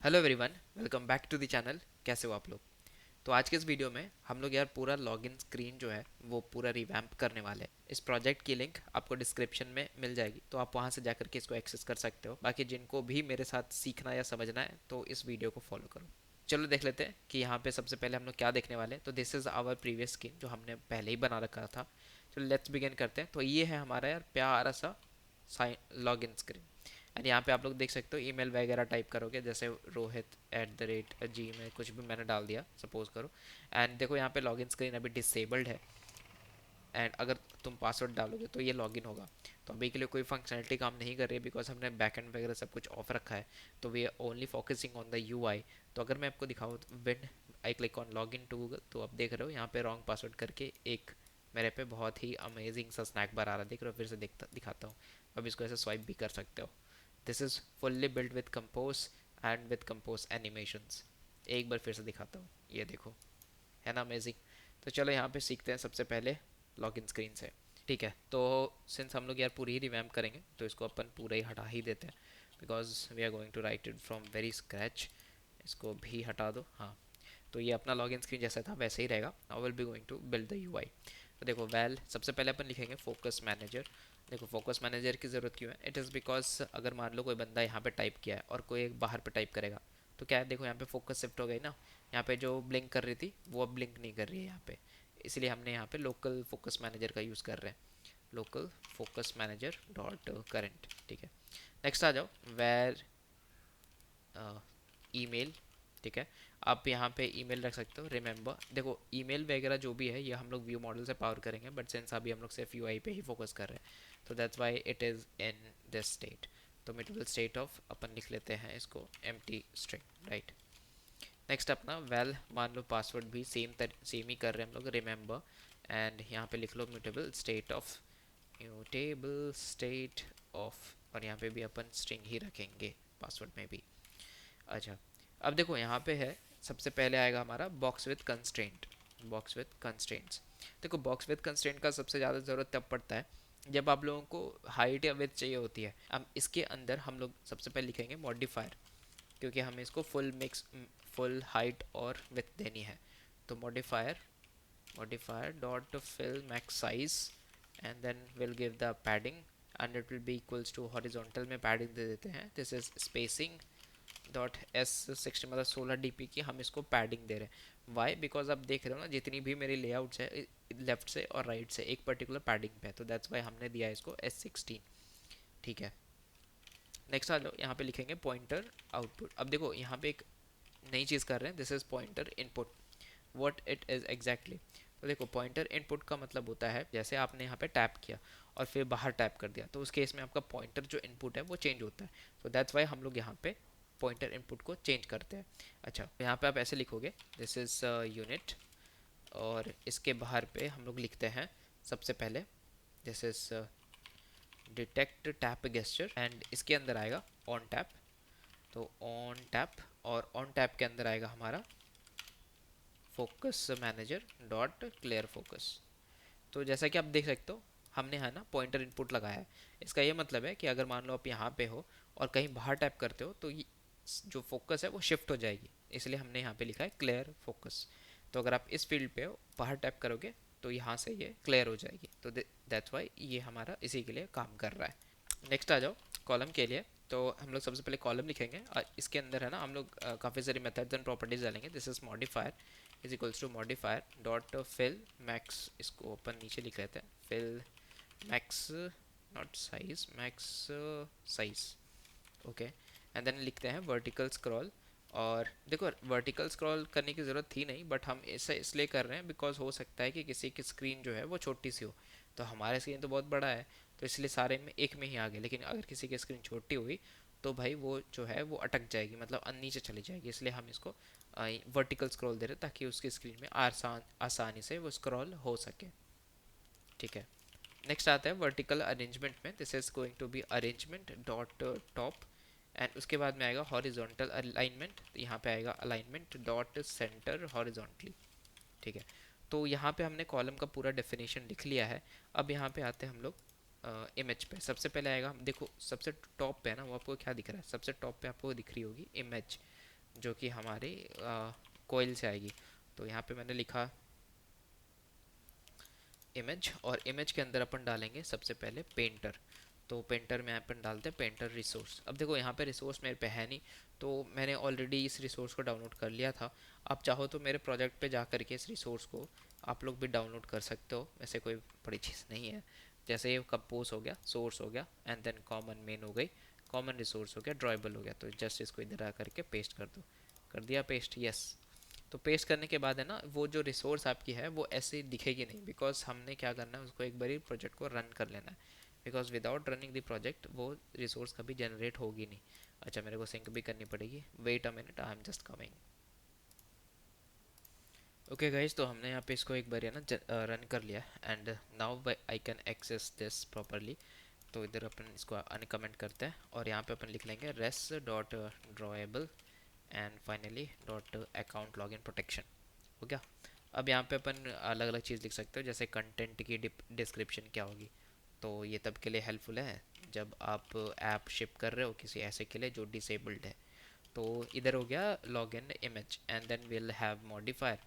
Hello everyone, welcome back to the channel. कैसे हो आप लोग? तो आज के इस वीडियो में हम लोग यार पूरा लॉगिन स्क्रीन जो है वो पूरा रिवैम्प करने वाले हैं। इस प्रोजेक्ट की लिंक आपको डिस्क्रिप्शन में मिल जाएगी, तो आप वहां से जाकर के इसको एक्सेस कर सकते हो। बाकी जिनको भी मेरे साथ सीखना या समझना है तो इस वीडियो को फॉलो करो। चलो देख लेते हैं कि यहाँ पे सबसे पहले हम लोग क्या देखने वाले हैं। तो this is our previous screen जो हमने पहले ही बना रखा था। चलो लेट्स बिगिन करते हैं। तो ये है हमारा यार प्यारा सा साइन लॉगिन स्क्रीन। एंड यहाँ पे आप लोग देख सकते हो ईमेल वगैरह टाइप करोगे, जैसे rohit@gmail कुछ भी मैंने डाल दिया सपोज करो। एंड देखो यहाँ पे लॉगिन स्क्रीन अभी डिसेबल्ड है। एंड अगर तुम पासवर्ड डालोगे तो ये लॉगिन होगा। तो अभी के लिए कोई फंक्शनलिटी काम नहीं कर रही है बिकॉज हमने बैकएंड वगैरह सब कुछ ऑफ रखा है। तो we are only focusing on the UI. तो अगर मैं आपको दिखाऊँ when I click on log in to Google, तो आप देख रहे हो यहाँ पे रॉन्ग पासवर्ड करके एक मेरे पे बहुत ही अमेजिंग सा स्नैक बार आ रहा है। देख रहे हो? फिर से दिखाता हूँ। अब इसको ऐसे स्वाइप भी कर सकते हो। This is fully built with compose and with compose animations. एक बार फिर से दिखाता हूँ, ये देखो, है ना अमेजिंग? तो चलो यहाँ पे सीखते हैं सबसे पहले लॉगिन स्क्रीन से। ठीक है, तो सिंस हम लोग यार पूरी ही रिवैम्प करेंगे तो इसको अपन पूरा ही हटा ही देते हैं because we are going to write it from very scratch. इसको भी हटा दो। हाँ, तो ये अपना लॉगिन स्क्रीन जैसा था वैसे ही रहेगा। Now will be going to build the UI. तो देखो सबसे पहले अपन लिखेंगे फोकस मैनेजर। देखो फोकस मैनेजर की ज़रूरत क्यों है? इट इज़ बिकॉज अगर मान लो कोई बंदा यहाँ पे टाइप किया है और कोई एक बाहर पे टाइप करेगा, तो क्या है, देखो यहाँ पे फोकस शिफ्ट हो गई ना। यहाँ पे जो ब्लिंक कर रही थी वो अब ब्लिंक नहीं कर रही है यहाँ पे। इसलिए हमने यहाँ पे लोकल फोकस मैनेजर का यूज़ कर रहे हैं। Local focus manager dot current. ठीक है, नेक्स्ट आ जाओ। Where email. ठीक है, आप यहाँ पे ईमेल रख सकते हो। रिमेंबर, देखो ईमेल वगैरह जो भी है ये हम लोग व्यू मॉडल से पावर करेंगे, बट सिंस अभी हम लोग सिर्फ यूआई पे ही फोकस कर रहे हैं तो that's why it is in this state. तो मिटेबल स्टेट ऑफ अपन लिख लेते हैं इसको एम्प्टी स्ट्रिंग, राइट। नेक्स्ट अपना मान लो पासवर्ड भी सेम ही कर रहे हैं हम लोग, रिमेंबर। एंड यहाँ पे लिख लो म्यूटेबल स्टेट ऑफ, और यहाँ पे भी अपन स्ट्रिंग ही रखेंगे पासवर्ड में भी। अच्छा, अब देखो यहाँ पे है, सबसे पहले आएगा हमारा box with constraint. Box with constraints. देखो बॉक्स विद कंस्ट्रेंट का सबसे ज़्यादा ज़रूरत तब पड़ता है जब आप लोगों को हाइट या विड्थ चाहिए होती है। अब इसके अंदर हम लोग सबसे पहले लिखेंगे मॉडिफायर, क्योंकि हमें इसको फुल हाइट और विड्थ देनी है। तो modifier dot fill max size and then will give the padding and it will be equals to horizontal में पैडिंग दे देते हैं। This is spacing dot S60, मतलब 16 DP की हम इसको पैडिंग दे रहे हैं। वाई? बिकॉज आप देख रहे हो ना, जितनी भी मेरी लेआउट्स है लेफ्ट से और राइट से एक पर्टिकुलर पैडिंग पे है, तो दैट्स वाई हमने दिया है इसको S16। ठीक है, नेक्स्ट आ जाओ। यहाँ पे लिखेंगे पॉइंटर आउटपुट। अब देखो यहाँ पे एक नई चीज़ कर रहे हैं, this is pointer input. What it is exactly? तो देखो पॉइंटर इनपुट का मतलब होता है जैसे आपने यहाँ पे टैप किया और फिर बाहर टैप कर दिया, तो उस केस में आपका पॉइंटर जो इनपुट है वो चेंज होता है। तो दैट्स वाई हम लोग यहाँ पे पॉइंटर इनपुट को चेंज करते हैं। अच्छा, तो यहाँ पे आप ऐसे लिखोगे दिस इज यूनिट, और इसके बाहर पे हम लोग लिखते हैं सबसे पहले this is detect tap gesture, and इसके अंदर आएगा ऑन टैप। तो ऑन टैप, और ऑन टैप के अंदर आएगा हमारा focus manager dot clear focus. तो जैसा कि आप देख सकते हो हमने है ना पॉइंटर इनपुट लगाया है। इसका ये मतलब है कि अगर मान लो आप यहाँ पे हो और कहीं बाहर टैप करते हो तो ये जो फोकस है वो शिफ्ट हो जाएगी, इसलिए हमने यहाँ पे लिखा है क्लियर फोकस। तो अगर आप इस फील्ड पे हो, बाहर टैप करोगे तो यहाँ से ये क्लियर हो जाएगी। तो दैट्स वाई ये हमारा इसी के लिए काम कर रहा है। नेक्स्ट आ जाओ कॉलम के लिए। तो हम लोग सबसे पहले कॉलम लिखेंगे और इसके अंदर है ना हम लोग काफ़ी सारी मेथड्स एंड प्रॉपर्टीज डालेंगे। This is modifier is equals to modifier dot fill max, इसको अपन नीचे लिख लेते हैं, fill max not size, max size. Okay, and then लिखते हैं वर्टिकल स्क्रॉल। और देखो वर्टिकल स्क्रॉल करने की ज़रूरत थी नहीं, बट हम इसे इसलिए कर रहे हैं बिकॉज हो सकता है कि किसी की स्क्रीन जो है वो छोटी सी हो। तो हमारा स्क्रीन तो बहुत बड़ा है, तो इसलिए सारे में एक में ही आ गया, लेकिन अगर किसी की स्क्रीन छोटी हुई तो भाई वो जो है वो अटक जाएगी, मतलब नीचे चली जाएगी। इसलिए हम इसको वर्टिकल स्क्रॉल दे रहे हैं ताकि उसकी स्क्रीन में आसानी से वो स्क्रॉल हो सके। ठीक है, नेक्स्ट आता है वर्टिकल अरेंजमेंट में। This is going to be arrangement dot top, and उसके बाद में आएगा हॉरिजॉन्टल अलाइनमेंट। तो यहाँ पे आएगा अलाइनमेंट डॉट सेंटर हॉरिजॉन्टली। ठीक है, तो यहाँ पे हमने कॉलम का पूरा डेफिनेशन लिख लिया है। अब यहाँ पे आते हैं हम लोग इमेज पे। सबसे पहले आएगा, देखो सबसे टॉप पे है ना, वो आपको क्या दिख रहा है? सबसे टॉप पे आपको दिख रही होगी इमेज। जो कि हमारी कोयल से आएगी। तो यहाँ पे मैंने लिखा इमेज, और इमेज के अंदर अपन डालेंगे सबसे पहले पेंटर। तो पेंटर में अपन डालते हैं पेंटर रिसोर्स। अब देखो यहाँ पे रिसोर्स मेरे पे है नहीं, तो मैंने ऑलरेडी इस रिसोर्स को डाउनलोड कर लिया था। आप चाहो तो मेरे प्रोजेक्ट पे जा करके इस रिसोर्स को आप लोग भी डाउनलोड कर सकते हो, ऐसे कोई बड़ी चीज़ नहीं है। जैसे ये कंपोज हो गया, सोर्स हो गया, एंड देन कॉमन मेन हो गई, कॉमन रिसोर्स हो गया, ड्रॉयबल हो गया। तो जस्ट इसको इधर आ करके पेस्ट कर दो। कर दिया पेस्ट, यस। तो पेस्ट करने के बाद है ना, वो जो रिसोर्स आपकी है वो ऐसे दिखेगी नहीं, बिकॉज हमने क्या करना है, उसको एक बार प्रोजेक्ट को रन कर लेना है। Because without running the project वो रिसोर्स कभी जनरेट होगी नहीं। अच्छा, मेरे को सिंक भी करनी पड़ेगी, wait a minute, I am just coming. Okay guys, तो हमने यहाँ पे इसको एक बार है ना रन कर लिया, and now I can access this properly. तो इधर अपन इसको अनकमेंट करते हैं, और यहाँ पे अपन लिख लेंगे res dot drawable and finally dot account login protection. हो गया। अब यहाँ पे अपन अलग अलग चीज़ लिख सकते हो, जैसे कंटेंट की डिस्क्रिप्शन क्या होगी। तो ये तब के लिए हेल्पफुल है जब आप ऐप शिप कर रहे हो किसी ऐसे के लिए जो डिसेबल्ड है। तो इधर हो गया log in image, and then will have modifier.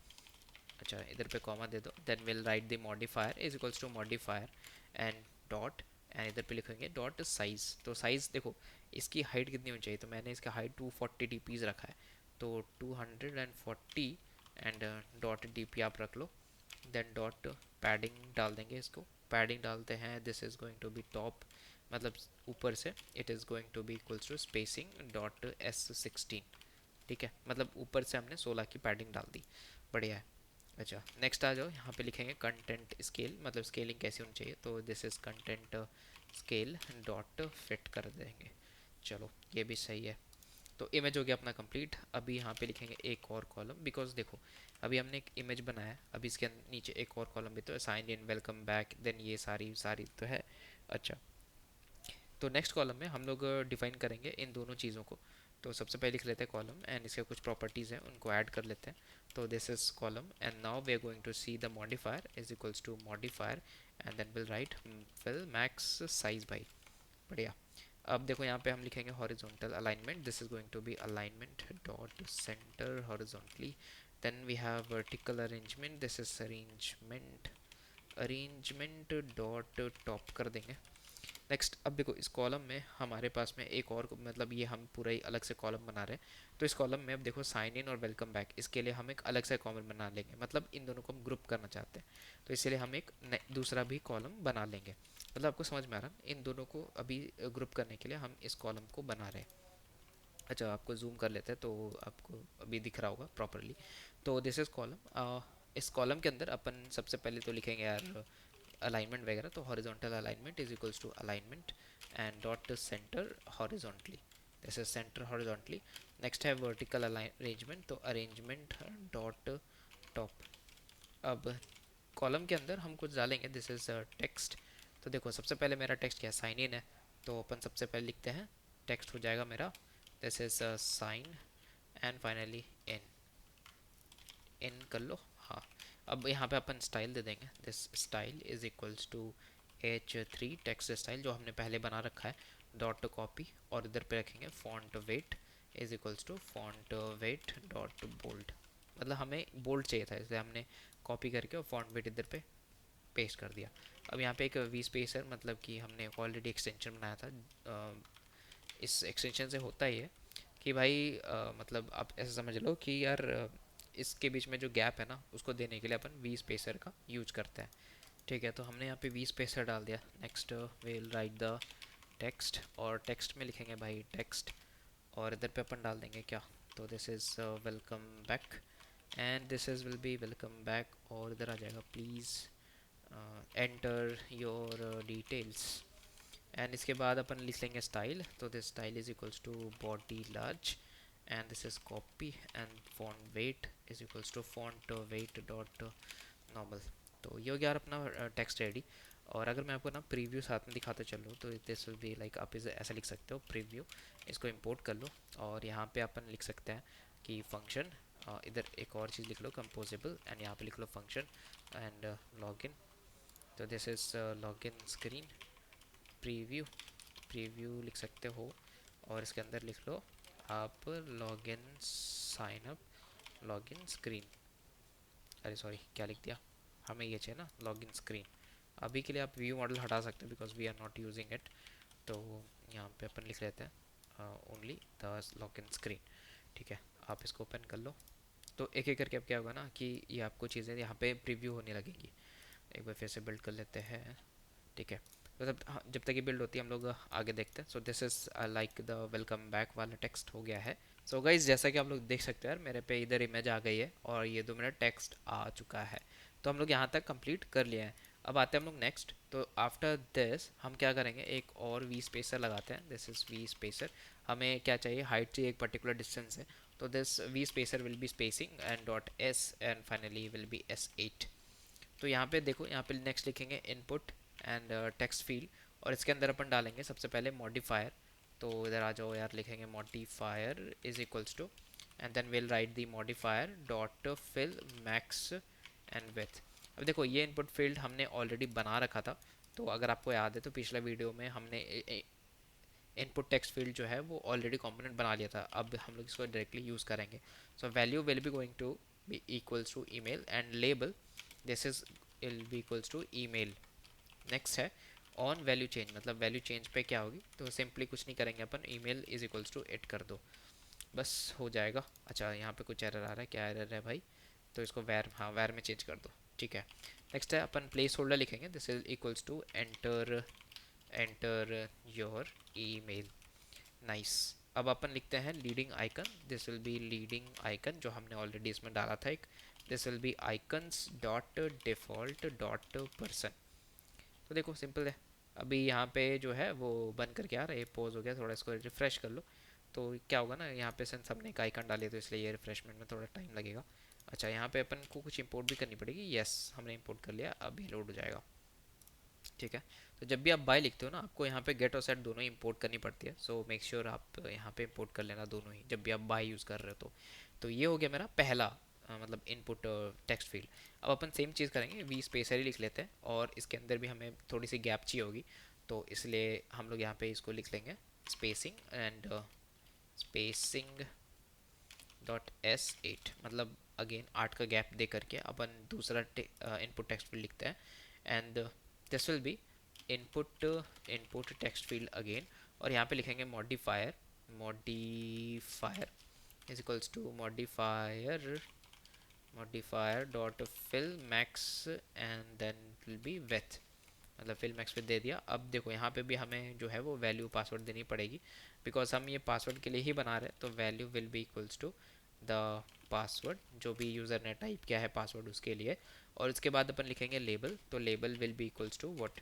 अच्छा, इधर पे कॉमा दे दो, then will write the modifier is equals to modifier and dot, and इधर पे लिखेंगे डॉट साइज। तो साइज़ देखो, इसकी हाइट कितनी होनी चाहिए, तो मैंने इसका हाइट 240 डीपीज़ रखा है। तो 240 एंड डॉट डीपी आप रख लो। देन डॉट पैडिंग डाल देंगे, इसको पैडिंग डालते हैं, this is going to be top, मतलब ऊपर से it is going to be equals to spacing dot S16। ठीक है, मतलब ऊपर से हमने 16 की पैडिंग डाल दी। बढ़िया है। अच्छा, नेक्स्ट आ जाओ, यहाँ पे लिखेंगे कंटेंट स्केल, मतलब स्केलिंग कैसी होनी चाहिए। तो this is content scale dot fit कर देंगे। चलो, ये भी सही है। तो इमेज हो गया अपना कंप्लीट। अभी यहाँ पे लिखेंगे एक और कॉलम, बिकॉज देखो अभी हमने एक इमेज बनाया है, अभी इसके नीचे एक और कॉलम भी तो है, sign in, welcome back, then ये सारी सारी तो है। अच्छा, तो नेक्स्ट कॉलम में हम लोग डिफाइन करेंगे इन दोनों चीज़ों को। तो सबसे पहले लिख लेते हैं कॉलम, एंड इसके कुछ प्रॉपर्टीज़ हैं उनको ऐड कर लेते हैं। तो this is column, and now we are going to see the modifier is equals to modifier, and then will write fill max size by. बढ़िया। अब देखो यहाँ पे हम लिखेंगे horizontal alignment, this is going to be alignment dot centre horizontally. Then we have vertical arrangement, this is arrangement arrangement dot top कर देंगे। Next, अब देखो इस कॉलम में हमारे पास में एक और, मतलब ये हम पूरा ही अलग से कॉलम बना रहे हैं। तो इस कॉलम में अब देखो साइन इन और वेलकम बैक, इसके लिए हम एक अलग से कॉलम बना लेंगे, मतलब इन दोनों को हम ग्रुप करना चाहते हैं। तो इसलिए हम एक दूसरा भी कॉलम बना लेंगे। मतलब आपको समझ में आ रहा है, इन दोनों को अभी ग्रुप करने के लिए हम इस कॉलम को बना रहे हैं। अच्छा, आपको जूम कर लेते हैं तो आपको अभी दिख रहा होगा प्रॉपरली। तो दिस इज कॉलम। इस कॉलम के अंदर अपन सबसे पहले तो लिखेंगे यार अलाइनमेंट वगैरह। तो horizontal alignment is equals to alignment and dot centre horizontally, this is centre horizontally. Next है वर्टिकल अरेंजमेंट, तो अरेंजमेंट डॉट टॉप। अब कॉलम के अंदर हम कुछ डालेंगे, दिस इज टेक्स्ट। तो देखो सबसे पहले मेरा टेक्स्ट क्या है, साइन इन है। तो अपन सबसे पहले लिखते हैं, टेक्स्ट हो जाएगा मेरा this is sign and finally in, in कर लो। हाँ, अब यहाँ पे अपन स्टाइल दे देंगे, this style is equals to H3 text style जो हमने पहले बना रखा है, डॉट कॉपी, और इधर पे रखेंगे font weight is equals to font weight dot bold. मतलब हमें बोल्ड चाहिए था, इसलिए हमने कॉपी करके और फॉन्ट वेट इधर पे पेस्ट कर दिया। अब यहाँ पे एक वी स्पेसर, मतलब कि हमने ऑलरेडी एक्सटेंशन बनाया था। इस एक्सटेंशन से होता ही है कि भाई मतलब आप ऐसे समझ लो कि यार इसके बीच में जो गैप है ना, उसको देने के लिए अपन वी स्पेसर का यूज करते हैं। ठीक है, तो हमने यहाँ पे वी स्पेसर डाल दिया। Next will write the text, और टेक्स्ट में लिखेंगे भाई टेक्स्ट, और इधर पे अपन डाल देंगे क्या, तो this is welcome back, and this is will be welcome back, और इधर आ जाएगा please enter your details. And इसके बाद अपन लिख लेंगे स्टाइल, तो this style is equals to body large, and this is copy, and font weight is equals to font weight dot normal. तो ये हो गया अपना टेक्स्ट रेडी। और अगर मैं आपको ना प्रीव्यू साथ में दिखाते चलूँ, तो दिस विल बी लाइक, आप इसे ऐसा लिख सकते हो प्रीव्यू, इसको इंपोर्ट कर लो, और यहाँ पे अपन लिख सकते हैं कि फंक्शन, इधर एक और चीज़ लिख लो कंपोजेबल, एंड यहाँ पे लिख लो फंक्शन एंड लॉगिन। तो this is login screen preview, preview लिख सकते हो, और इसके अंदर लिख लो आप login sign up login screen, अरे सॉरी क्या लिख दिया, हमें ये चाहिए ना लॉगिन स्क्रीन। अभी के लिए आप व्यू मॉडल हटा सकते हैं because we are not using it. तो यहाँ पे अपन लिख लेते हैं ओनली द लॉगिन स्क्रीन। ठीक है, आप इसको ओपन कर लो। तो एक एक करके अब क्या होगा ना कि ये आपको चीज़ें यहाँ पे प्रीव्यू होने लगेंगी। एक बार फिर से बिल्ड कर लेते हैं। ठीक है, तो जब तक ये बिल्ड होती है हम लोग आगे देखते हैं। सो this is like the welcome back वाला टेक्स्ट हो गया है। सो गाइज जैसा कि आप लोग देख सकते हैं यार, मेरे पे इधर इमेज आ गई है और ये 2 मिनट टेक्स्ट आ चुका है। तो हम लोग यहाँ तक कंप्लीट कर लिया है। अब आते हैं हम लोग नेक्स्ट। तो आफ्टर दिस हम क्या करेंगे, एक और वी स्पेसर लगाते हैं। This is V spacer. हमें क्या चाहिए, हाइट चाहिए एक पर्टिकुलर डिस्टेंस है। तो this V spacer will be spacing and dot S and finally will be S8। तो यहाँ पे देखो, यहाँ पे नेक्स्ट लिखेंगे इनपुट एंड टेक्स्ट फील्ड, और इसके अंदर अपन डालेंगे सबसे पहले मॉडिफायर। तो इधर आ जाओ यार, लिखेंगे modifier is equals to and then will write the modifier dot fill max and width. अब देखो ये इनपुट फील्ड हमने ऑलरेडी बना रखा था। तो अगर आपको याद है तो पिछले वीडियो में हमने इनपुट टेक्स्ट फील्ड जो है वो ऑलरेडी कंपोनेंट बना लिया था। अब हम लोग इसको डायरेक्टली यूज़ करेंगे। So value will be going to be equals to email and label this is will be equals to email. Next है ऑन वैल्यू चेंज, मतलब वैल्यू चेंज पे क्या होगी, तो सिंपली कुछ नहीं करेंगे अपन, email is equals to it कर दो, बस हो जाएगा। अच्छा यहाँ पे कुछ एरर आ रहा है, क्या एरर है भाई, तो इसको वैर, हाँ वैर में चेंज कर दो। ठीक है, नेक्स्ट है अपन प्लेस होल्डर लिखेंगे। This is equals to enter enter your email. Nice. अब अपन लिखते हैं leading icon. This will be leading icon, जो हमने ऑलरेडी इसमें डाला था एक। This will be icons dot default dot person. तो देखो सिंपल है। अभी यहाँ पे जो है वो बन करके आ रहा है, ये पोज हो गया, थोड़ा इसको रिफ्रेश कर लो। तो क्या होगा ना, यहाँ पे सिंस हमने एक आइकन डाले तो इसलिए ये रिफ्रेशमेंट में थोड़ा टाइम लगेगा। अच्छा यहाँ पे अपन को कुछ इंपोर्ट भी करनी पड़ेगी। यस हमने इंपोर्ट कर लिया, अब ये लोड हो जाएगा। ठीक है, तो जब भी आप बाय लिखते हो ना, आपको यहाँ पे गेट और सेट दोनों ही इंपोर्ट करनी पड़ती है। सो मेक श्योर आप यहाँ पे इंपोर्ट कर लेना दोनों ही जब भी आप बाय यूज़ कर रहे हो। तो ये हो गया मेरा पहला मतलब इनपुट टेक्स्ट फील्ड। अब अपन सेम चीज़ करेंगे, वी स्पेसर ही लिख लेते हैं और इसके अंदर भी हमें थोड़ी सी गैप चाहिए होगी। तो इसलिए हम लोग यहाँ पे इसको लिख लेंगे spacing and spacing dot S8, मतलब अगेन 8 का गैप दे करके अपन दूसरा इनपुट टेक्स्ट फील्ड लिखते हैं। And this will be input input text field again, और यहाँ पे लिखेंगे modifier modifier is equals to modifier modifier dot fill max and then will be width, मतलब फिल मैक्स विथ दे दिया। अब देखो यहाँ पे भी हमें जो है वो वैल्यू पासवर्ड देनी पड़ेगी बिकॉज हम ये पासवर्ड के लिए ही बना रहे हैं। तो value will be equals to the password, जो भी यूज़र ने टाइप किया है पासवर्ड उसके लिए। और उसके बाद अपन लिखेंगे लेबल। तो label will be equals to what,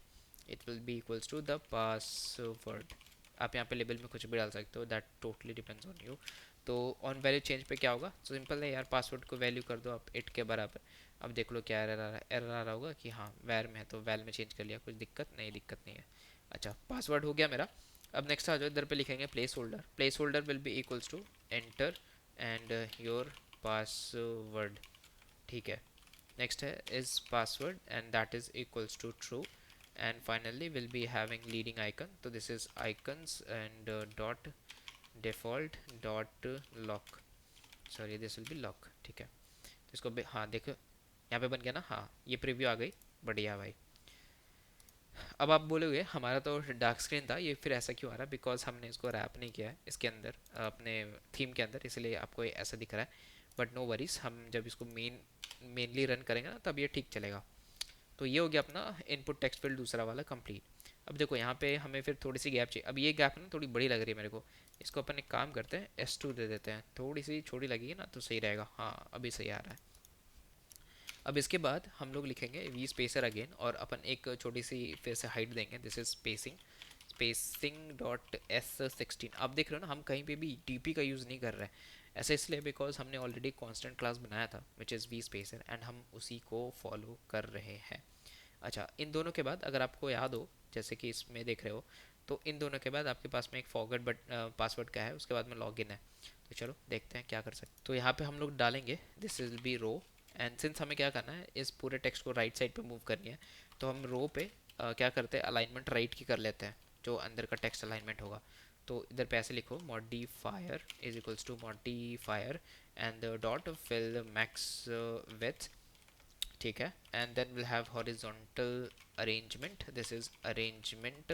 it will be equals to the password. आप यहाँ पे लेबल में कुछ भी डाल सकते हो, that totally depends on you. तो ऑन वैल्यू चेंज पे क्या होगा, तो सिंपल है यार, पासवर्ड को वैल्यू कर दो आप 8 के बराबर। अब देख लो क्या एरर आ रहा है, एरर आ रहा होगा कि हाँ वैर में है तो वैल में चेंज कर लिया, कुछ दिक्कत नहीं, दिक्कत नहीं है। अच्छा पासवर्ड हो गया मेरा। अब नेक्स्ट आ जाओ, इधर पे लिखेंगे placeholder. Placeholder will be equals to enter and your password. ठीक है, नेक्स्ट है is password and that is equals to true and finally will be having leading icon. तो this is icons and dot default dot lock, sorry this will be lock. ठीक है, तो इसको हाँ देखो यहाँ पे बन गया ना, हाँ ये प्रीव्यू आ गई, बढ़िया भाई। अब आप बोलोगे हमारा तो डार्क स्क्रीन था, ये फिर ऐसा क्यों आ रहा है, बिकॉज हमने इसको रैप नहीं किया है इसके अंदर अपने थीम के अंदर, इसलिए आपको ये ऐसा दिख रहा है। बट नो वरीज, हम जब इसको मेनली रन करेंगे ना तब ये ठीक चलेगा। तो ये हो गया अपना इनपुट टेक्स्ट फील्ड दूसरा वाला कंप्लीट। अब देखो यहाँ पे हमें फिर थोड़ी सी गैप चाहिए। अब ये गैप ना थोड़ी बड़ी लग रही है मेरे को, इसको अपन एक काम करते हैं S2 दे देते हैं, थोड़ी सी छोटी लगेगी ना तो सही रहेगा। हाँ अभी सही आ रहा है। अब इसके बाद हम लोग लिखेंगे वी स्पेसर अगेन, और अपन एक छोटी सी फिर से हाइट देंगे। This is spacing spacing dot S16। अब देख रहे हो ना, हम कहीं पे भी DP का यूज़ नहीं कर रहे हैं। ऐसा इसलिए बिकॉज हमने ऑलरेडी कॉन्स्टेंट क्लास बनाया था which is V spacer and हम उसी को फॉलो कर रहे हैं। अच्छा इन दोनों के बाद अगर आपको याद हो, जैसे कि इसमें देख रहे हो, तो इन दोनों के बाद आपके पास में एक फॉरगेट बट पासवर्ड का है, उसके बाद में लॉगिन है। तो चलो देखते हैं क्या कर सकते। तो यहाँ पे हम लोग डालेंगे this will be row and since हमें क्या करना है, इस पूरे टेक्स्ट को राइट साइड पे मूव करनी है। तो हम रो पे क्या करते हैं, अलाइनमेंट राइट की कर लेते हैं, जो अंदर का टेक्स्ट अलाइनमेंट होगा। तो इधर पे ऐसे लिखो modifier is equals to modifier and dot fill max width, ठीक है, and then will have horizontal arrangement, this is arrangement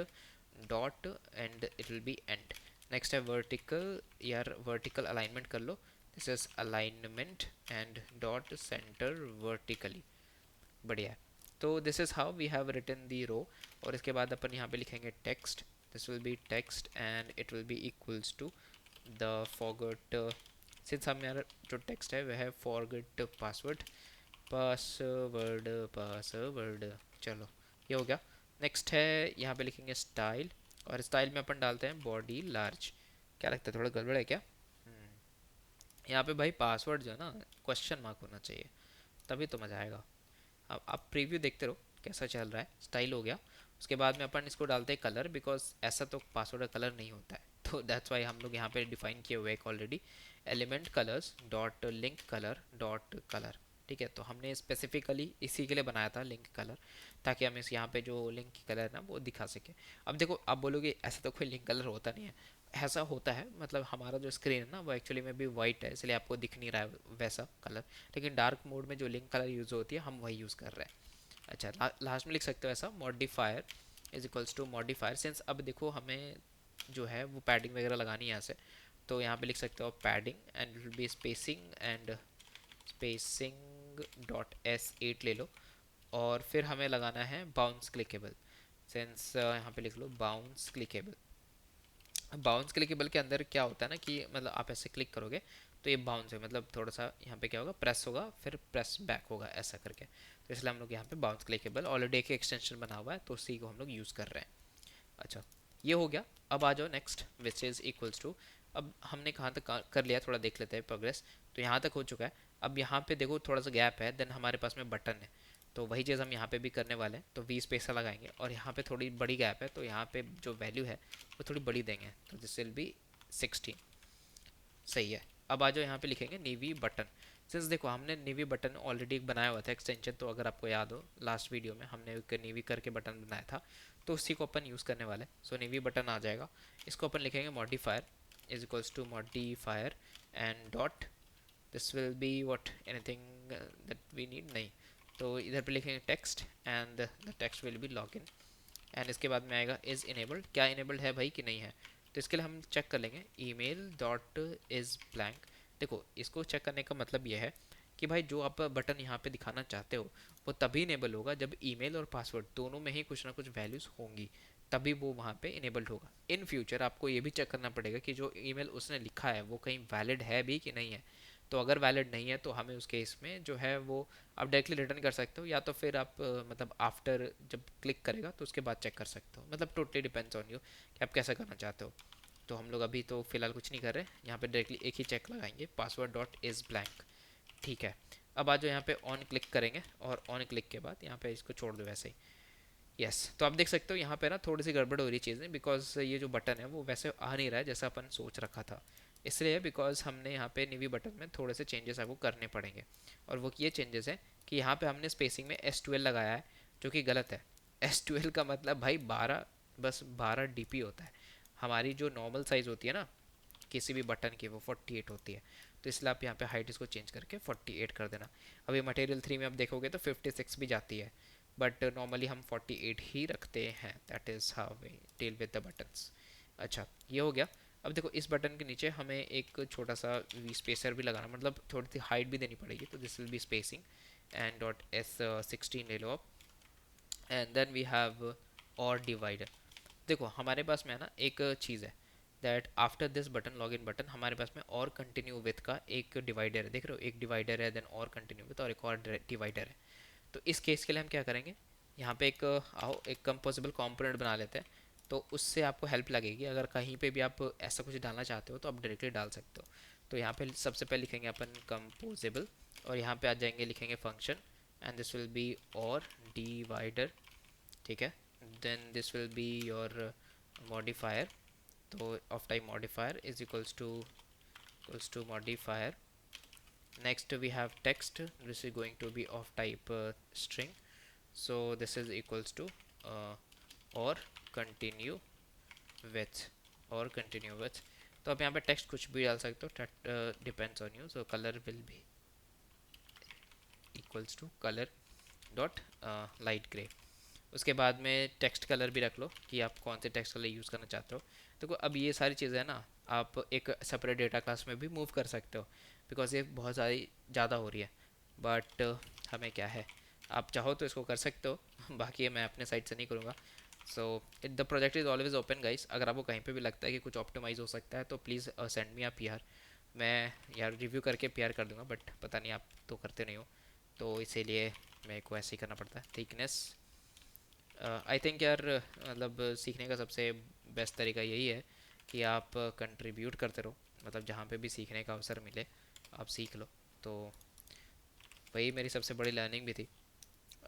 dot end it will will एंड। नेक्स्ट है वर्टिकल, यार वर्टिकल अलाइनमेंट कर लो, this is alignment and dot centre vertically, बढ़िया है। तो this is how we have written the row, और इसके बाद अपन यहाँ पे लिखेंगे text, this will be text and it will be equals to the forgot, since हमारा जो टेक्स्ट है वह है फॉरगॉट पासवर्ड, पासवर्ड पासवर्ड, चलो ये हो गया। नेक्स्ट है यहाँ पे लिखेंगे स्टाइल, और स्टाइल में अपन डालते हैं बॉडी लार्ज। क्या लगता है थोड़ा गड़बड़ है क्या? यहाँ पे भाई पासवर्ड जो है ना क्वेश्चन मार्क होना चाहिए, तभी तो मज़ा आएगा। अब आप प्रीव्यू देखते रहो कैसा चल रहा है। स्टाइल हो गया, उसके बाद में अपन इसको डालते हैं कलर, बिकॉज ऐसा तो पासवर्ड का कलर नहीं होता है, तो दैट्स वाई हम लोग यहाँ पे डिफाइन किए हुए एक already element colours dot link colour dot colour, ठीक है। तो हमने स्पेसिफिकली इसी के लिए बनाया था लिंक कलर, ताकि हम इस यहाँ पे जो लिंक कलर है ना वो दिखा सके। अब देखो आप बोलोगे ऐसा तो कोई लिंक कलर होता नहीं है, ऐसा होता है, मतलब हमारा जो स्क्रीन है ना वो एक्चुअली में भी वाइट है, इसलिए आपको दिख नहीं रहा है वैसा कलर, लेकिन डार्क मोड में जो लिंक कलर यूज़ होती है हम वही यूज़ कर रहे हैं। अच्छा लास्ट में लिख सकते हो ऐसा modifier is equals to modifier, since अब देखो हमें जो है वो पैडिंग वगैरह लगानी है यहाँ से, तो यहाँ पे लिख सकते हो padding and will be spacing and spacing dot S8 ले लो, और फिर हमें लगाना है बाउंस क्लिकेबल, सिंस यहाँ पे लिख लो बाउंस क्लिकेबल। बाउंस क्लिकेबल के अंदर क्या होता है ना कि मतलब आप ऐसे क्लिक करोगे तो ये बाउंस है, मतलब थोड़ा सा यहाँ पे क्या होगा, प्रेस होगा फिर प्रेस बैक होगा ऐसा करके, तो इसलिए हम लोग यहाँ पे बाउंस क्लिकेबल ऑलरेडी एक एक्सटेंशन बना हुआ है तो उसी को हम लोग यूज़ कर रहे हैं। अच्छा ये हो गया, अब आ जाओ next which is equals to, अब हमने कहाँ तक कर लिया थोड़ा देख लेते हैं प्रोग्रेस, तो यहाँ तक हो चुका है। अब यहाँ पे देखो थोड़ा सा गैप है, देन हमारे पास में बटन है, तो वही चीज़ हम यहाँ पे भी करने वाले हैं, तो 20 पैसा लगाएंगे, और यहाँ पे थोड़ी बड़ी गैप है तो यहाँ पे जो वैल्यू है वो थोड़ी बड़ी देंगे, तो दिस विल बी 16, सही है। अब आ जाओ यहाँ पे लिखेंगे नेवी बटन, सिंस देखो हमने नेवी बटन ऑलरेडी एक बनाया हुआ था एक्सटेंशन, तो अगर आपको याद हो लास्ट वीडियो में हमने एक नेवी करके बटन बनाया था, तो उसी को अपन यूज़ करने वाले, सो नेवी बटन आ जाएगा। इसको अपन लिखेंगे modifier is equals to modifier and dot, this will be what anything that we need, नहीं, तो इधर पे लिखेंगे text and the text will be log in, and इसके बाद में आएगा इज़ इनेबल्ड, क्या इनेबल्ड है भाई कि नहीं है, तो इसके लिए हम चेक कर लेंगे ईमेल डॉट इज़ ब्लैंक। देखो इसको चेक करने का मतलब ये है कि भाई जो आप बटन यहाँ पे दिखाना चाहते हो वो तभी इनेबल होगा जब ईमेल और पासवर्ड दोनों में ही कुछ ना कुछ वैल्यूज़ होंगी, तभी वो वहाँ पे इनेबल्ड होगा। इन फ्यूचर आपको ये भी चेक करना पड़ेगा कि जो ईमेल उसने लिखा है वो कहीं वैलिड है भी कि नहीं है, तो अगर वैलिड नहीं है तो हमें उस केस में जो है वो आप डायरेक्टली रिटर्न कर सकते हो, या तो फिर आप मतलब आफ्टर जब क्लिक करेगा तो उसके बाद चेक कर सकते हो, मतलब टोटली डिपेंड्स ऑन यू कि आप कैसा करना चाहते हो। तो हम लोग अभी तो फिलहाल कुछ नहीं कर रहे, यहाँ पे डायरेक्टली एक ही चेक लगाएंगे पासवर्ड डॉट इज़ ब्लैंक, ठीक है। अब आज यहाँ पे ऑन क्लिक करेंगे, और ऑन क्लिक के बाद यहाँ पे इसको छोड़ दो वैसे ही, यस। तो आप देख सकते हो यहाँ पे ना थोड़ी सी गड़बड़ हो रही चीज़ें, बिकॉज ये जो बटन है वो वैसे आ नहीं रहा है जैसा अपन सोच रखा था, इसलिए बिकॉज हमने यहाँ पे नीवी बटन में थोड़े से चेंजेस आपको करने पड़ेंगे, और वो ये चेंजेस है कि यहाँ पे हमने स्पेसिंग में S12 लगाया है, जो कि गलत है। S12 का मतलब भाई 12, बस 12 DP होता है, हमारी जो नॉर्मल साइज़ होती है ना किसी भी बटन की वो 48 होती है, तो इसलिए आप यहाँ पे हाइट इसको चेंज करके 48 कर देना। अभी मटेरियल 3 में आप देखोगे तो 56 भी जाती है, बट नॉर्मली हम 48 ही रखते हैं, that is how we deal with the buttons. अच्छा ये हो गया। अब देखो इस बटन के नीचे हमें एक छोटा सा वी स्पेसर भी लगाना, मतलब थोड़ी सी हाइट भी देनी पड़ेगी, तो this will be spacing and dot S16 ले लो आप, एंड देन वी हैव और डिवाइडर। देखो हमारे पास में है ना एक चीज़ है that after this button log in button हमारे पास में और कंटिन्यू विथ का एक डिवाइडर है, देख रहे हो एक डिवाइडर है, देन और कंटिन्यू विथ और एक और डिवाइडर है। तो इस केस के लिए हम क्या करेंगे, यहाँ पे एक आओ एक कंपोजिबल कंपोनेंट बना लेते हैं, तो उससे आपको हेल्प लगेगी, अगर कहीं पे भी आप ऐसा कुछ डालना चाहते हो तो आप डायरेक्टली डाल सकते हो। तो यहाँ पे सबसे पहले लिखेंगे अपन कंपोजिबल, और यहाँ पे आ जाएंगे लिखेंगे function, and this will be और डिवाइडर, ठीक है। Then this will be your modifier, तो of type modifier is to modifier. Next we have text, this is going to be of type string, so this is equals to or continue with, और continue with, तो आप यहाँ पे text कुछ भी डाल सकते हो, depends on you. So colour will be equals to colour dot light grey. उसके बाद में टेक्स्ट कलर भी रख लो कि आप कौन से टेक्स्ट कलर यूज़ करना चाहते हो। देखो अब ये सारी चीज़ें ना आप एक सेपरेट डेटा क्लास में भी मूव कर सकते हो, बिकॉज ये बहुत सारी ज़्यादा हो रही है। बट हमें क्या है, आप चाहो तो इसको कर सकते हो बाकी ये मैं अपने साइड से नहीं करूँगा। So it the project is always open guys, अगर आपको कहीं पे भी लगता है कि कुछ ऑप्टिमाइज़ हो सकता है तो please send me a PR. मैं यार रिव्यू करके पीआर कर दूंगा, बट पता नहीं आप तो करते नहीं हो, तो इसीलिए मेरे को ऐसे ही करना पड़ता है। थिकनेस आई थिंक यार मतलब सीखने का सबसे बेस्ट तरीका यही है कि आप कंट्रीब्यूट करते रहो, मतलब जहाँ पे भी सीखने का अवसर मिले आप सीख लो। तो वही मेरी सबसे बड़ी लर्निंग भी थी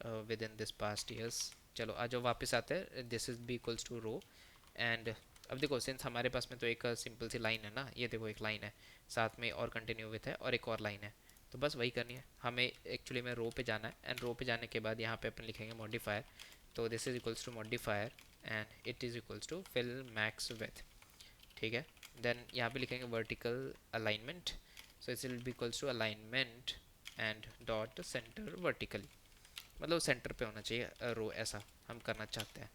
within this past years. चलो आज जो वापस आते हैं, this is be equals to row. And अब देखो सिंस हमारे पास में तो एक सिंपल सी लाइन है ना, ये देखो एक लाइन है, साथ में और कंटिन्यू विथ है और एक और लाइन है, तो बस वही करनी है हमें। एक्चुअली में रो पे जाना है, एंड रो पे जाने के बाद यहाँ पे अपन लिखेंगे मॉडिफायर। तो this is equals to modifier and it is equals to fill max width, ठीक है। देन यहाँ पे लिखेंगे vertical alignment, so it will be equals to alignment and dot centre vertical, मतलब सेंटर पे होना चाहिए रो, ऐसा हम करना चाहते हैं।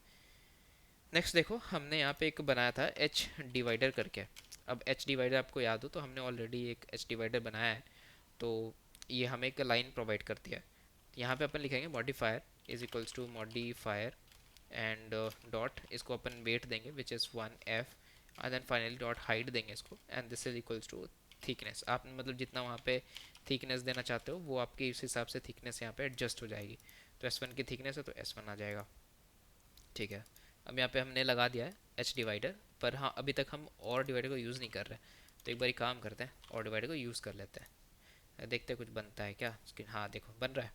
नेक्स्ट देखो हमने यहाँ पे एक बनाया था एच डिवाइडर करके। अब एच डिवाइडर आपको याद हो तो हमने ऑलरेडी एक एच डिवाइडर बनाया है, तो ये हमें एक लाइन प्रोवाइड करती है। यहाँ पे अपन लिखेंगे modifier is equals to modifier and dot, इसको अपन वेट देंगे which is 1f, and then finally dot height देंगे इसको, and this is equals to thickness. आप मतलब जितना वहाँ पे थिकनेस देना चाहते हो वो आपके इस हिसाब से थिकनेस यहाँ पे एडजस्ट हो जाएगी। तो S1 की थिकनेस है तो S1 आ जाएगा, ठीक है। अब यहाँ पे हमने लगा दिया है एच डिवाइडर, पर हाँ अभी तक हम और डिवाइडर को यूज़ नहीं कर रहे, तो एक बार काम करते हैं और डिवाइडर को यूज़ कर लेते हैं, देखते हैं कुछ बनता है क्या स्क्रीन। हाँ देखो बन रहा है।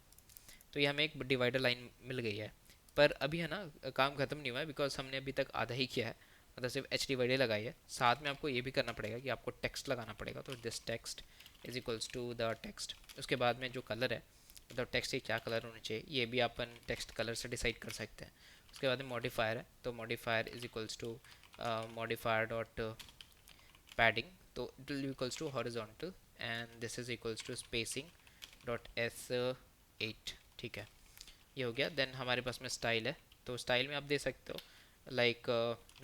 तो ये हमें एक डिवाइडर लाइन मिल गई है, पर अभी है ना काम ख़त्म नहीं हुआ है, बिकॉज हमने अभी तक आधा ही किया है, मतलब सिर्फ एच डिवाइडर लगाई है। साथ में आपको ये भी करना पड़ेगा कि आपको टेक्स्ट लगाना पड़ेगा, तो this text is equals to the text. उसके बाद में जो कलर है, मतलब टेक्स्ट के क्या कलर होने चाहिए ये भी अपन टेक्स्ट कलर से डिसाइड कर सकते हैं। उसके बाद में मॉडिफायर है, तो modifier is equals to modifier dot padding, तो it will equals to horizontal, and this is equals to spacing dot S8, ठीक है। ये हो गया। देन हमारे पास में स्टाइल है, तो स्टाइल में आप दे सकते हो लाइक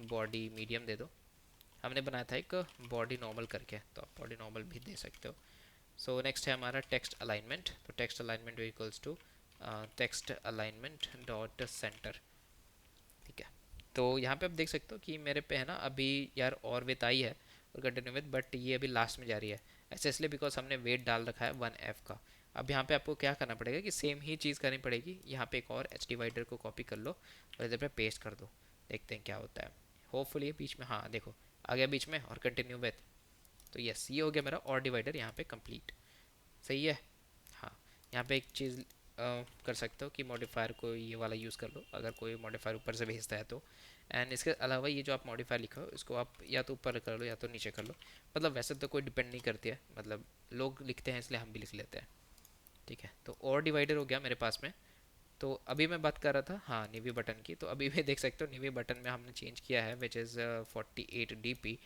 बॉडी मीडियम दे दो। हमने बनाया था एक बॉडी नॉर्मल करके, तो आप बॉडी नॉर्मल भी दे सकते हो। सो नेक्स्ट है हमारा टेक्स्ट अलाइनमेंट, तो text alignment equals to text alignment dot centre, ठीक है। तो यहाँ पे आप देख सकते हो कि मेरे पे है ना अभी यार और विथ आई है और कंटिन्यू विथ, बट ये अभी लास्ट में जा रही है, ऐसे इसलिए बिकॉज हमने वेट डाल रखा है 1f का। अब यहाँ पे आपको क्या करना पड़ेगा कि सेम ही चीज़ करनी पड़ेगी, यहाँ पे एक और एच डिवाइडर को कॉपी कर लो और इधर पे पेस्ट कर दो, देखते हैं क्या होता है। होपफुली ये बीच में, हाँ देखो आ गया बीच में और कंटिन्यू विथ, तो यस ये हो गया मेरा और डिवाइडर यहाँ पे कंप्लीट, सही है। हाँ यहाँ पे एक चीज़ कर सकते हो कि मॉडिफायर को ये वाला यूज़ कर लो अगर कोई मॉडिफायर ऊपर से भेजता है तो। एंड इसके अलावा ये जो आप मॉडिफायर लिखो इसको आप या तो ऊपर कर लो या तो नीचे कर लो, मतलब वैसे तो कोई डिपेंड नहीं करती है, मतलब लोग लिखते हैं इसलिए हम भी लिख लेते हैं, ठीक है। तो और डिवाइडर हो गया मेरे पास में। तो अभी मैं बात कर रहा था हाँ नीवी बटन की, तो अभी भी देख सकते हो नीवी बटन में हमने चेंज किया है विच इज़ 48 dp,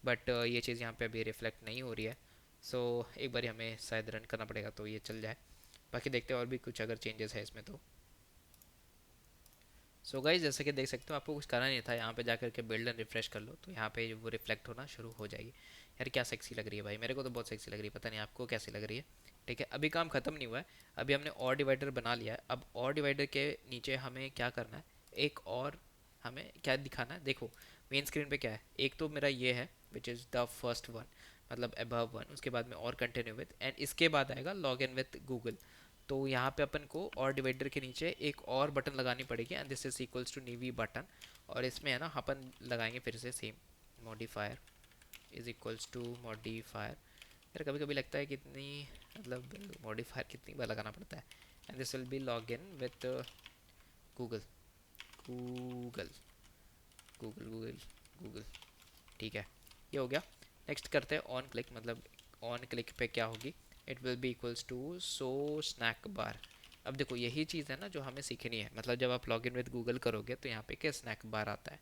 बट ये चीज़ यहाँ पे अभी रिफ्लेक्ट नहीं हो रही है। सो एक बार हमें शायद रन करना पड़ेगा तो ये चल जाए, बाकी देखते हैं और भी कुछ अगर चेंजेस है इसमें तो। सो गाइस जैसे कि देख सकते हो आपको कुछ करना नहीं था, यहाँ पे जाकर के बिल्ड एंड रिफ्रेश कर लो तो यहाँ पे वो रिफ्लेक्ट होना शुरू हो जाएगी। यार क्या सेक्सी लग रही है भाई, मेरे को तो बहुत सेक्सी लग रही है, पता नहीं आपको कैसी लग रही है। ठीक है अभी काम खत्म नहीं हुआ है, अभी हमने और डिवाइडर बना लिया है। अब और डिवाइडर के नीचे हमें क्या करना है, एक और हमें क्या दिखाना है, देखो मेन स्क्रीन पे क्या है, एक तो मेरा ये है which is the first one, मतलब अबव वन, उसके बाद में और कंटिन्यू विथ, एंड इसके बाद आएगा लॉग इन विथ गूगल। तो यहाँ पे अपन को और डिवाइडर के नीचे एक और बटन लगानी पड़ेगी, and this is equals to नीवी बटन, और इसमें है ना अपन लगाएंगे फिर से same modifier is equals to modifier. यार कभी कभी लगता है कितनी मतलब मॉडिफायर कितनी बार लगाना पड़ता है, and this will be log in with Google Google Google Google Google, ठीक है ये हो गया। नेक्स्ट करते हैं ऑन क्लिक, मतलब ऑन क्लिक पे क्या होगी, it will be equals to so snack bar. अब देखो यही चीज़ है ना जो हमें सीखनी है, मतलब जब आप लॉग इन विद गूगल करोगे तो यहाँ पे क्या स्नैक बार आता है,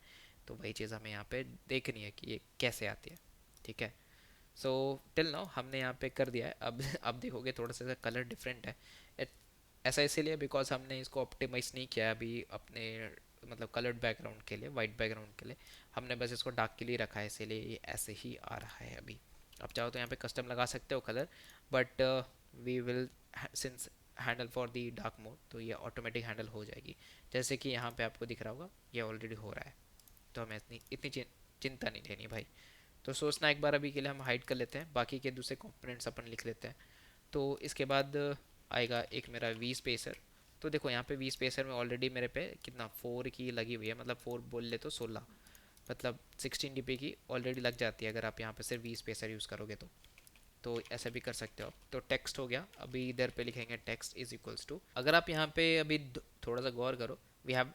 तो वही चीज़ हमें यहाँ पे देखनी है कि ये कैसे आती है। ठीक है, सो टिल नाउ हमने यहाँ पे कर दिया है। अब देखोगे थोड़ा सा कलर डिफरेंट है। It- ऐसा इसीलिए बिकॉज हमने इसको ऑप्टिमाइज नहीं किया है अभी अपने मतलब कलर्ड बैकग्राउंड के लिए, वाइट बैकग्राउंड के लिए। हमने बस इसको डार्क के लिए रखा है, इसीलिए ये ऐसे ही आ रहा है अभी। आप चाहो तो यहाँ पे कस्टम लगा सकते हो colour, but we will since handle for the dark mode, तो ये ऑटोमेटिक हैंडल हो जाएगी। जैसे कि यहाँ पे आपको दिख रहा होगा ये ऑलरेडी हो रहा है, तो हमें इतनी इतनी चिंता नहीं लेनी भाई। तो सोचना एक बार, अभी के लिए हम हाइड कर लेते हैं, बाकी के दूसरे कंपोनेंट्स अपन लिख लेते हैं। तो इसके बाद आएगा एक मेरा वी स्पेसर। तो देखो यहाँ पे वी स्पेसर में ऑलरेडी मेरे पे कितना 4 की लगी हुई है, मतलब 4 बोल ले तो 16, मतलब 16 dp की ऑलरेडी लग जाती है अगर आप यहाँ पे सिर्फ वी स्पेसर यूज़ करोगे तो ऐसा भी कर सकते हो आप। तो टेक्स्ट हो गया, अभी इधर पे लिखेंगे टेक्स्ट इज इक्वल्स टू, अगर आप यहाँ पे अभी थोड़ा सा गौर करो, we have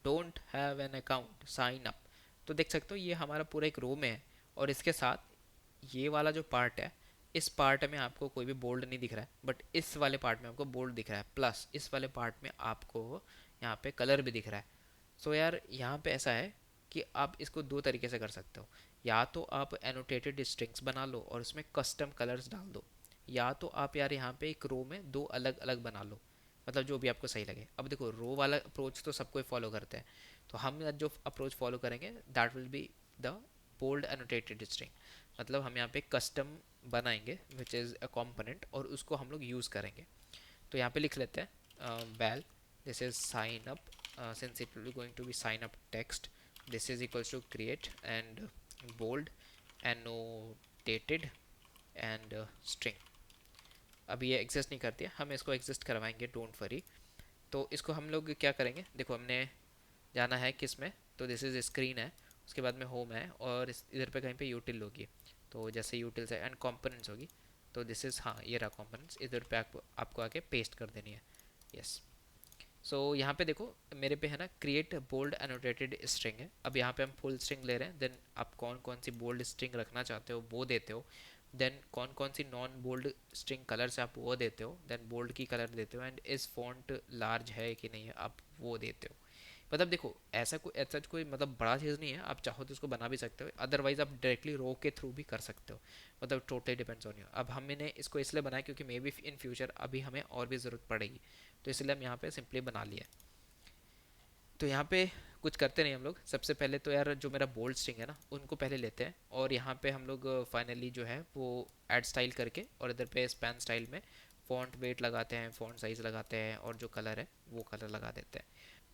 don't have an account sign up. तो देख सकते हो ये हमारा पूरा एक रो में है, और इसके साथ ये वाला जो पार्ट है, इस पार्ट में आपको कोई भी बोल्ड नहीं दिख रहा है, बट इस वाले पार्ट में आपको बोल्ड दिख रहा है, प्लस इस वाले पार्ट में आपको यहाँ पे कलर भी दिख रहा है। सो यार यहाँ पे ऐसा है कि आप इसको दो तरीके से कर सकते हो। या तो आप एनोटेटेड स्ट्रिंग्स बना लो और उसमें कस्टम कलर्स डाल दो, या तो आप यार यहाँ पे एक रो में दो अलग अलग बना लो, मतलब जो भी आपको सही लगे। अब देखो रो वाला अप्रोच तो सबको फॉलो करते हैं, तो हम जो अप्रोच फॉलो करेंगे that will be the bold annotated string. मतलब हम यहाँ पे कस्टम बनाएंगे विच इज़ अ कॉम्पोनेंट, और उसको हम लोग यूज़ करेंगे। तो यहाँ पे लिख लेते हैं well this is sign up, since it will be going to be sign up text, this is equals to create and bold annotated and string। अब ये एग्जिस्ट नहीं करती है, हम इसको एग्जिस्ट करवाएंगे, डोंट वरी। तो इसको हम लोग क्या करेंगे, देखो हमने जाना है किस में, तो दिस इज स्क्रीन है, उसके बाद में होम है, और इधर पे कहीं पे यूटिल होगी, तो जैसे यूटिल्स है एंड कंपोनेंट्स होगी, तो दिस इज़, हाँ ये रहा कंपोनेंट्स, इधर पे आपको आके पेस्ट कर देनी है। यस, सो यहाँ पे देखो मेरे पे है ना क्रिएट बोल्ड एनोटेटेड स्ट्रिंग है। अब यहाँ पे हम फुल स्ट्रिंग ले रहे हैं, देन आप कौन कौन सी बोल्ड स्ट्रिंग रखना चाहते हो वो देते हो, देन कौन कौन सी नॉन बोल्ड स्ट्रिंग कलर से आप वो देते हो, देन बोल्ड की कलर देते हो, एंड इस फॉन्ट लार्ज है कि नहीं है आप वो देते हो। मतलब देखो ऐसा कोई मतलब बड़ा चीज़ नहीं है, आप चाहो तो इसको बना भी सकते हो, अदरवाइज आप डायरेक्टली रो के थ्रू भी कर सकते हो, मतलब टोटली डिपेंड्स ऑन यू। अब हमने इसको इसलिए बनाया क्योंकि मे बी इन फ्यूचर अभी हमें और भी ज़रूरत पड़ेगी, तो इसलिए हम यहाँ पे सिंपली बना लिया। तो यहाँ पे कुछ करते नहीं हम लोग, सबसे पहले तो यार जो मेरा बोल्ड स्ट्रिंग है ना उनको पहले लेते हैं, और यहाँ पे हम लोग फाइनली जो है वो ऐड स्टाइल करके, और इधर पे स्पैन स्टाइल में फॉन्ट वेट लगाते हैं, फॉन्ट साइज लगाते हैं, और जो कलर है वो कलर लगा देते हैं।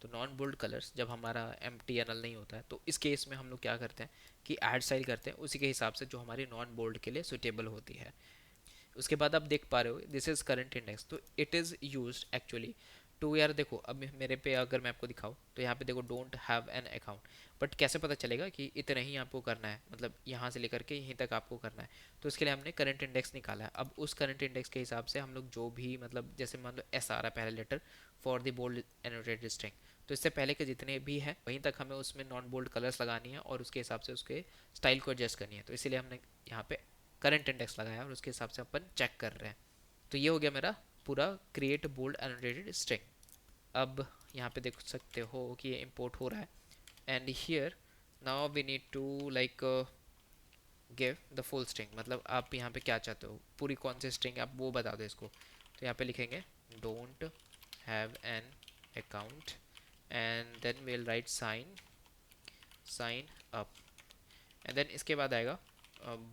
तो नॉन बोल्ड कलर्स जब हमारा MTNL नहीं होता है, तो इस केस में हम लोग क्या करते हैं कि ऐड स्टाइल करते हैं उसी के हिसाब से जो हमारी नॉन बोल्ड के लिए सुटेबल होती है। उसके बाद आप देख पा रहे हो दिस इज करंट इंडेक्स, तो it is use actually to, यार देखो अब मेरे पे अगर मैं आपको दिखाऊँ तो यहाँ पे देखो don't have an account, but कैसे पता चलेगा कि इतना ही आपको करना है, मतलब यहाँ से लेकर के यहीं तक आपको करना है। तो इसके लिए हमने करंट इंडेक्स निकाला है। अब उस करंट इंडेक्स के हिसाब से हम लोग जो भी, मतलब जैसे मान लो एस आ रहा है पहले letter for the bold annotated string, तो इससे पहले के जितने भी हैं वहीं तक हमें उसमें नॉन बोल्ड कलर्स लगानी है, और उसके हिसाब से उसके स्टाइल को एडजस्ट करनी है। तो इसीलिए हमने यहाँ पे करंट इंडेक्स लगाया और उसके हिसाब से अपन चेक कर रहे हैं। तो ये हो गया मेरा पूरा क्रिएट बोल्ड एनोटेटेड स्ट्रिंग। अब यहाँ पे देख सकते हो कि ये इंपोर्ट हो रहा है, and here now we need to like give the full string, मतलब आप यहाँ पे क्या चाहते हो, पूरी कौन सी स्ट्रिंग आप वो बता दो इसको। तो यहाँ पे लिखेंगे don't have an account, and then will write sign up, and then इसके बाद आएगा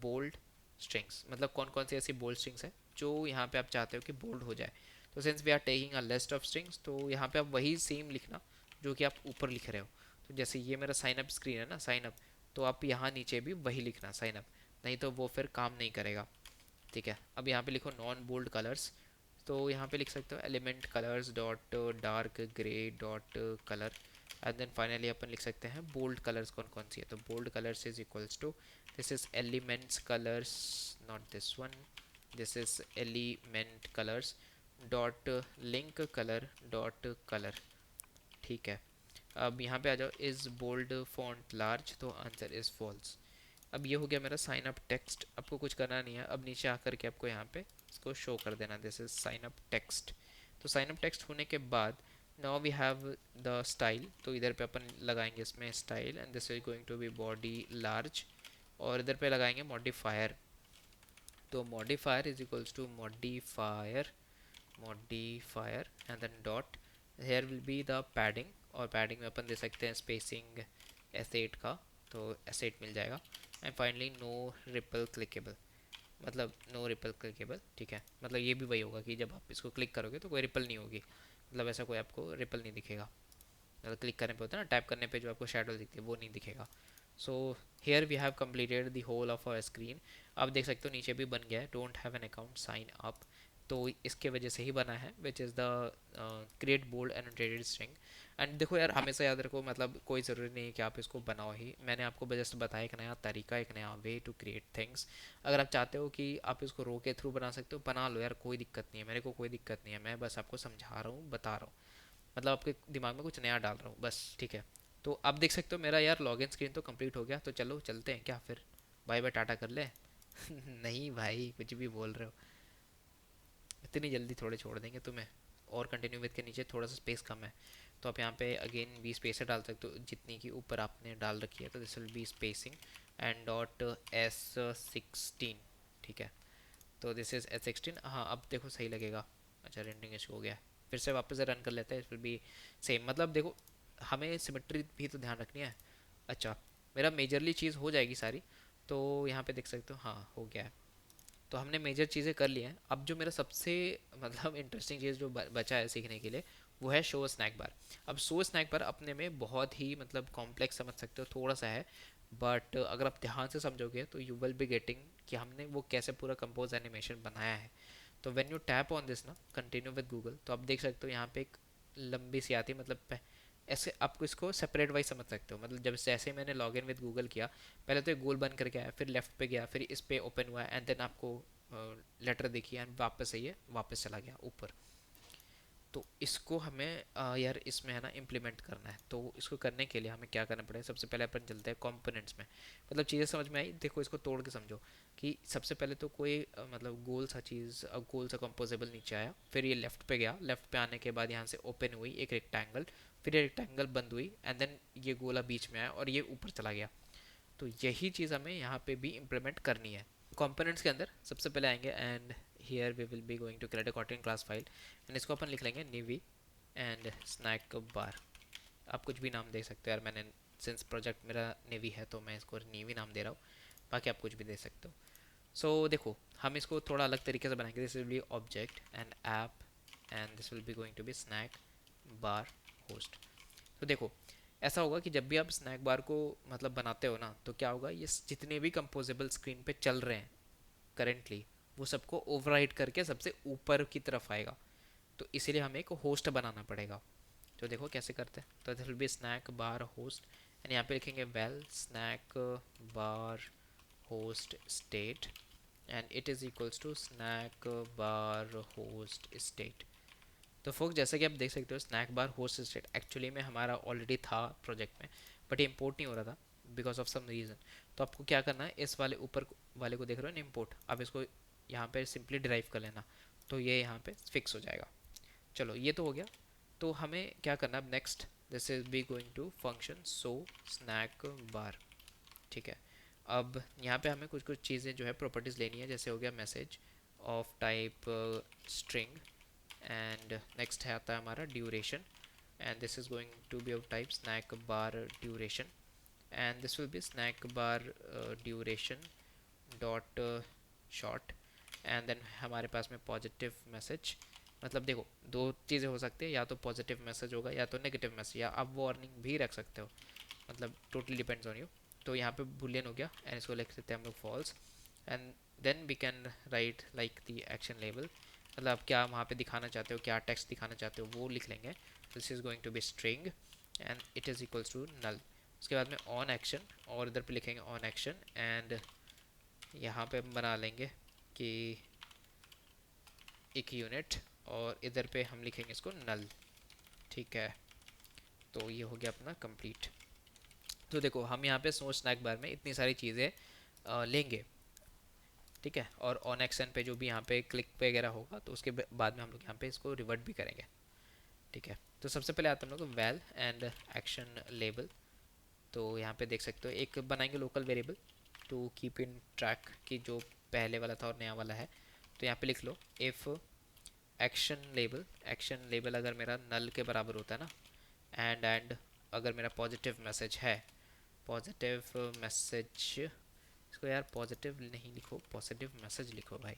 बोल्ड स्ट्रिंग्स, मतलब कौन कौन सी ऐसी बोल्ड स्ट्रिंग्स है जो यहाँ पे आप चाहते हो कि बोल्ड हो जाए। तो since we are taking a list of strings, तो यहाँ पे आप वही सेम लिखना जो कि आप ऊपर लिख रहे हो। तो जैसे ये मेरा साइन अप स्क्रीन है ना, साइन अप, तो आप यहाँ नीचे भी वही लिखना साइन अप, नहीं तो वो फिर काम नहीं करेगा। ठीक है, अब यहाँ पे लिखो नॉन बोल्ड कलर्स, तो यहाँ पे लिख सकते हो element colours dot dark grey dot colour, and then finally अपन लिख सकते हैं बोल्ड कलर्स कौन कौन सी है। तो bold colours is equals to this is elements colours, not this one, this is element colours dot link colour dot colour. ठीक है, अब यहाँ पे आ जाओ इज बोल्ड फॉन्ट लार्ज, तो आंसर इज फॉल्स। अब ये हो गया मेरा साइन अप टेक्स्ट, आपको कुछ करना नहीं है, अब नीचे आकर के आपको यहाँ पे इसको शो कर देना, this is sign up text. तो साइन अप टेक्स्ट होने के बाद now we have the style, तो इधर पे अपन लगाएंगे इसमें style and this is going to be body large, और इधर पे लगाएंगे मॉडिफायर, तो modifier is equals to modifier and then dot, here will be the padding, और पैडिंग में अपन दे सकते हैं स्पेसिंग S8 का, तो S8 मिल जाएगा। And finally no ripple clickable, मतलब नो रिपल क्लिकेबल, ठीक है, मतलब ये भी वही होगा कि जब आप इसको क्लिक करोगे तो कोई रिपल नहीं होगी, मतलब ऐसा कोई आपको रिपल नहीं दिखेगा, मतलब क्लिक करने पे होता है ना, टैप करने पे जो आपको शेडो दिखती है वो नहीं दिखेगा। So here we have completed the whole of our screen. आप देख सकते हो नीचे भी बन गया है don't have an account sign up, तो इसके वजह से ही बना है which is the create bold annotated string. And देखो यार, हमेशा याद रखो, मतलब कोई ज़रूरी नहीं है कि आप इसको बनाओ ही, मैंने आपको जस्ट बताया एक नया तरीका, एक नया वे टू क्रिएट थिंग्स। अगर आप चाहते हो कि आप इसको रो के थ्रू बना सकते हो, बना लो यार, कोई दिक्कत नहीं है, मेरे को कोई दिक्कत नहीं है, मैं बस आपको समझा रहा हूँ, बता रहा हूँ, मतलब आपके दिमाग में कुछ नया डाल रहा हूँ बस, ठीक है। तो आप देख सकते हो मेरा यार लॉगिन स्क्रीन तो कंप्लीट हो गया, तो चलो चलते हैं क्या फिर, बाय बाय टाटा कर ले। नहीं भाई, कुछ भी बोल रहे हो, इतनी जल्दी थोड़े छोड़ देंगे तुम्हें। और कंटिन्यू विद के नीचे थोड़ा सा स्पेस कम है, तो आप यहाँ पे अगेन भी स्पेस डाल सकते हो जितनी की ऊपर आपने डाल रखी है, तो this will be spacing and dot S16, ठीक है, तो दिस इज S16। हाँ अब देखो सही लगेगा, अच्छा रेंडरिंग इशू हो गया है, फिर से वापस से रन कर लेते हैं, इट विल बी सेम, मतलब देखो हमें सिमेट्री भी तो ध्यान रखनी है। अच्छा, मेरा मेजरली चीज़ हो जाएगी सारी, तो यहाँ पे देख सकते हो, हाँ हो गया है, तो हमने मेजर चीज़ें कर ली हैं। अब जो मेरा सबसे मतलब इंटरेस्टिंग चीज़ जो बचा है सीखने के लिए, वो है शो स्नैक बार। अब शो स्नैक बार अपने में बहुत ही मतलब कॉम्प्लेक्स समझ सकते हो, थोड़ा सा है, बट अगर आप ध्यान से समझोगे तो यू विल बी गेटिंग कि हमने वो कैसे पूरा कंपोज एनिमेशन बनाया है। तो when you tap on this ना, कंटिन्यू विद गूगल, तो आप देख सकते हो यहाँ पे एक लंबी सी आती है, मतलब ऐसे आपको इसको सेपरेट वाइज समझ सकते हो, मतलब जब जैसे मैंने लॉग इन विद गूगल किया, पहले तो एक गोल बन करके आया, फिर लेफ्ट पे गया, फिर इस पे ओपन हुआ एंड देन आपको लेटर देखिए एंड वापस से ये वापस चला गया ऊपर। तो इसको हमें यार इसमें है ना इम्प्लीमेंट करना है, तो इसको करने के लिए हमें क्या करना पड़ेगा, सबसे पहले अपन चलते हैं कंपोनेंट्स में, मतलब चीज़ें समझ में आई, देखो इसको तोड़ के समझो कि सबसे पहले तो कोई मतलब गोल सा चीज़, गोल सा कंपोजेबल नीचे आया, फिर ये लेफ्ट पे गया, लेफ्ट पे आने के बाद यहाँ से ओपन हुई एक रेक्टेंगल, फिर ये रेक्टेंगल बंद हुई एंड देन ये गोला बीच में आया और ये ऊपर चला गया। तो यही चीज़ हमें यहाँ पे भी इम्प्लीमेंट करनी है कंपोनेंट्स के अंदर। सबसे पहले आएंगे and here we will be going to create a Kotlin class file and इसको अपन लिख लेंगे निवी एंड स्नैक बार। आप कुछ भी नाम दे सकते हो यार, मैंने सिंस प्रोजेक्ट मेरा नेवी है तो मैं इसको नेवी नाम दे रहा हूँ, बाकी आप कुछ भी दे सकते हो। सो देखो हम इसको थोड़ा अलग तरीके से बनाएंगे, this will be object and app and this will be going to be snack bar host. तो देखो ऐसा होगा कि जब भी आप स्नैक बार को मतलब बनाते हो ना, तो क्या होगा, ये जितने भी कंपोजेबल स्क्रीन पे चल रहे हैं करेंटली, वो सबको ओवरराइड करके सबसे ऊपर की तरफ आएगा, तो इसीलिए हमें एक होस्ट बनाना पड़ेगा। तो देखो कैसे करते हैं, तो this will be snack bar host and यहाँ पे लिखेंगे well snack bar host state and it is equals to snack bar host state. तो फोक जैसा कि आप देख सकते हो, snack bar host state actually में हमारा ऑलरेडी था प्रोजेक्ट में, बट ये इम्पोर्ट नहीं हो रहा था बिकॉज ऑफ सम रीज़न। तो आपको क्या करना है, इस वाले ऊपर वाले को देख रहे हो ना इम्पोर्ट, अब इसको यहाँ पे सिंपली डिराइव कर लेना, तो ये यहाँ पे फिक्स हो जाएगा। चलो ये तो हो गया, तो हमें क्या करना है अब next, this is be going to function so snack bar, ठीक है। अब यहाँ पे हमें कुछ कुछ चीज़ें जो है प्रॉपर्टीज़ लेनी है, जैसे हो गया message of type string and next है आता है हमारा duration and this is going to be of type snack bar duration and this will be snack bar duration dot short and then हमारे पास में पॉजिटिव मैसेज, मतलब देखो दो चीज़ें हो सकती है, या तो पॉजिटिव मैसेज होगा या तो नेगेटिव मैसेज, या आप वार्निंग भी रख सकते हो, मतलब टोटली डिपेंड्स ऑन यू। तो यहाँ पे बुलियन हो गया एंड इसको लिख सकते हैं हम लोग false and then we can write like the action label, मतलब आप क्या वहाँ पे दिखाना चाहते हो, क्या टेक्स्ट दिखाना चाहते हो वो लिख लेंगे। This is going to be string and it is equals to null. उसके बाद में ऑन एक्शन और इधर पे लिखेंगे ऑन एक्शन एंड यहाँ पे हम बना लेंगे कि एक यूनिट और इधर पे हम लिखेंगे इसको नल, ठीक है। तो ये हो गया अपना कंप्लीट। तो देखो हम यहाँ पे स्नो स्नैक बार में इतनी सारी चीज़ें लेंगे, ठीक है, और ऑन एक्शन पे जो भी यहाँ पे क्लिक वगैरह होगा तो उसके बाद में हम लोग यहाँ पे इसको रिवर्ट भी करेंगे। ठीक है, तो सबसे पहले आता है हम लोग को वैल एंड एक्शन लेबल। तो यहाँ पे देख सकते हो एक बनाएंगे local variable to keep in track की जो पहले वाला था और नया वाला है। तो यहाँ पे लिख लो इफ़ एक्शन लेबल अगर मेरा नल के बराबर होता है ना, एंड अगर मेरा पॉजिटिव मैसेज है, पॉजिटिव मैसेज, इसको यार पॉजिटिव नहीं लिखो, पॉजिटिव मैसेज लिखो भाई,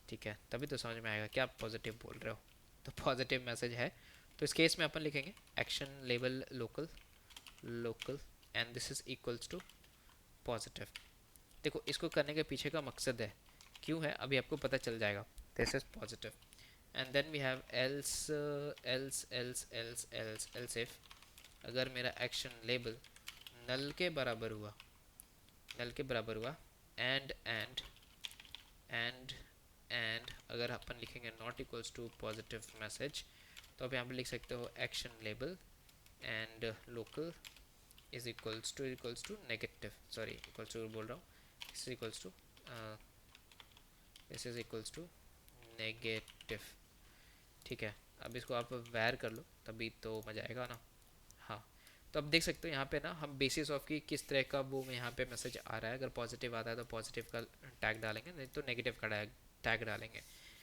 ठीक है, तभी तो समझ में आएगा क्या आप पॉजिटिव बोल रहे हो। तो पॉजिटिव मैसेज है, तो इस केस में अपन लिखेंगे action label local local and this is equals to positive. देखो इसको करने के पीछे का मकसद है, क्यों है अभी आपको पता चल जाएगा। This is positive and then we have else if अगर मेरा एक्शन लेबल नल के बराबर हुआ, नल के बराबर हुआ, एंड एंड अगर अपन लिखेंगे not equals to positive message, तो आप यहाँ पे लिख सकते हो action label and local is equals to negative, sorry equals to बोल रहा हूँ, this is equals to negative. ठीक है, अब इसको आप वैर कर लो तभी तो मजा आएगा ना। हाँ, तो अब देख सकते हो यहाँ पे ना हम बेसिस ऑफ की किस तरह का वो यहाँ पे मैसेज आ रहा है, अगर पॉजिटिव आता है तो पॉजिटिव का टैग डालेंगे, नहीं तो नेगेटिव का टैग डालेंगे।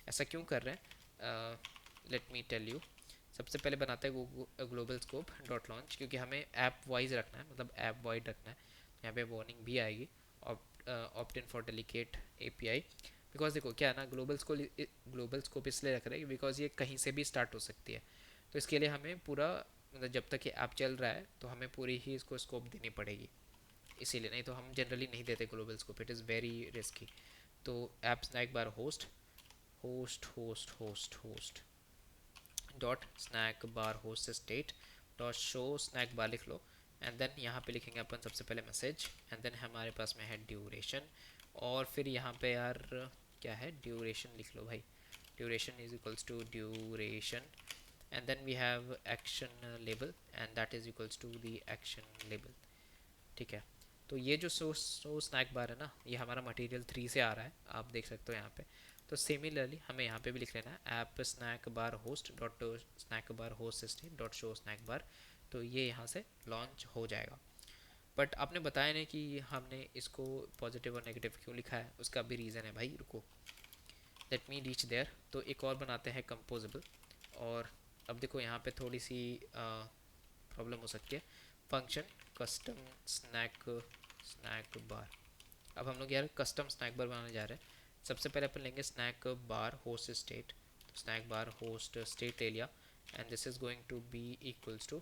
ऐसा क्यों कर रहे हैं, लेट मी टेल यू। सबसे पहले बनाते हैं ग्लोबल स्कोप डॉट लॉन्च, क्योंकि हमें ऐप वाइज रखना है, मतलब ऐप वाइड रखना है। यहाँ पे वार्निंग भी आएगी, opt in for delicate API, because देखो क्या है ना, ग्लोबल स्कोप इसलिए रख रहे हैं बिकॉज ये कहीं से भी स्टार्ट हो सकती है। तो इसके लिए हमें पूरा, मतलब जब तक ये ऐप चल रहा है तो हमें पूरी ही इसको स्कोप देनी पड़ेगी, इसीलिए, नहीं तो हम जनरली नहीं देते global scope, it is very risky. तो app snack bar host host host host host dot snack bar host state dot show snack bar लिख लो, एंड देन यहाँ पे लिखेंगे अपन सबसे पहले मैसेज, एंड देन हमारे पास में है ड्यूरेशन, और फिर यहाँ पे यार क्या है, ड्यूरेशन लिख लो भाई, duration is equals to duration, and then we have action label and that is equals to the action label। ठीक है, तो ये जो सो स्नैक बार है ना, ये हमारा मटेरियल 3 से आ रहा है, आप देख सकते हो यहाँ पे। तो सिमिलरली हमें यहाँ पे भी लिख लेना है app snack bar host dot snack bar host system dot show snack bar, तो ये यहाँ से लॉन्च हो जाएगा। बट आपने बताया नहीं कि हमने इसको पॉजिटिव और नेगेटिव क्यों लिखा है, उसका भी रीज़न है भाई, रुको, लेट मी रीच देयर। तो एक और बनाते हैं कंपोजेबल, और अब देखो यहाँ पे थोड़ी सी प्रॉब्लम हो सकती है। फंक्शन कस्टम स्नैक स्नैक बार, अब हम लोग यार कस्टम स्नैक बार बनाने जा रहे हैं। सबसे पहले अपन लेंगे snack bar host state, snack bar host state ले लिया, and this is going to be equals to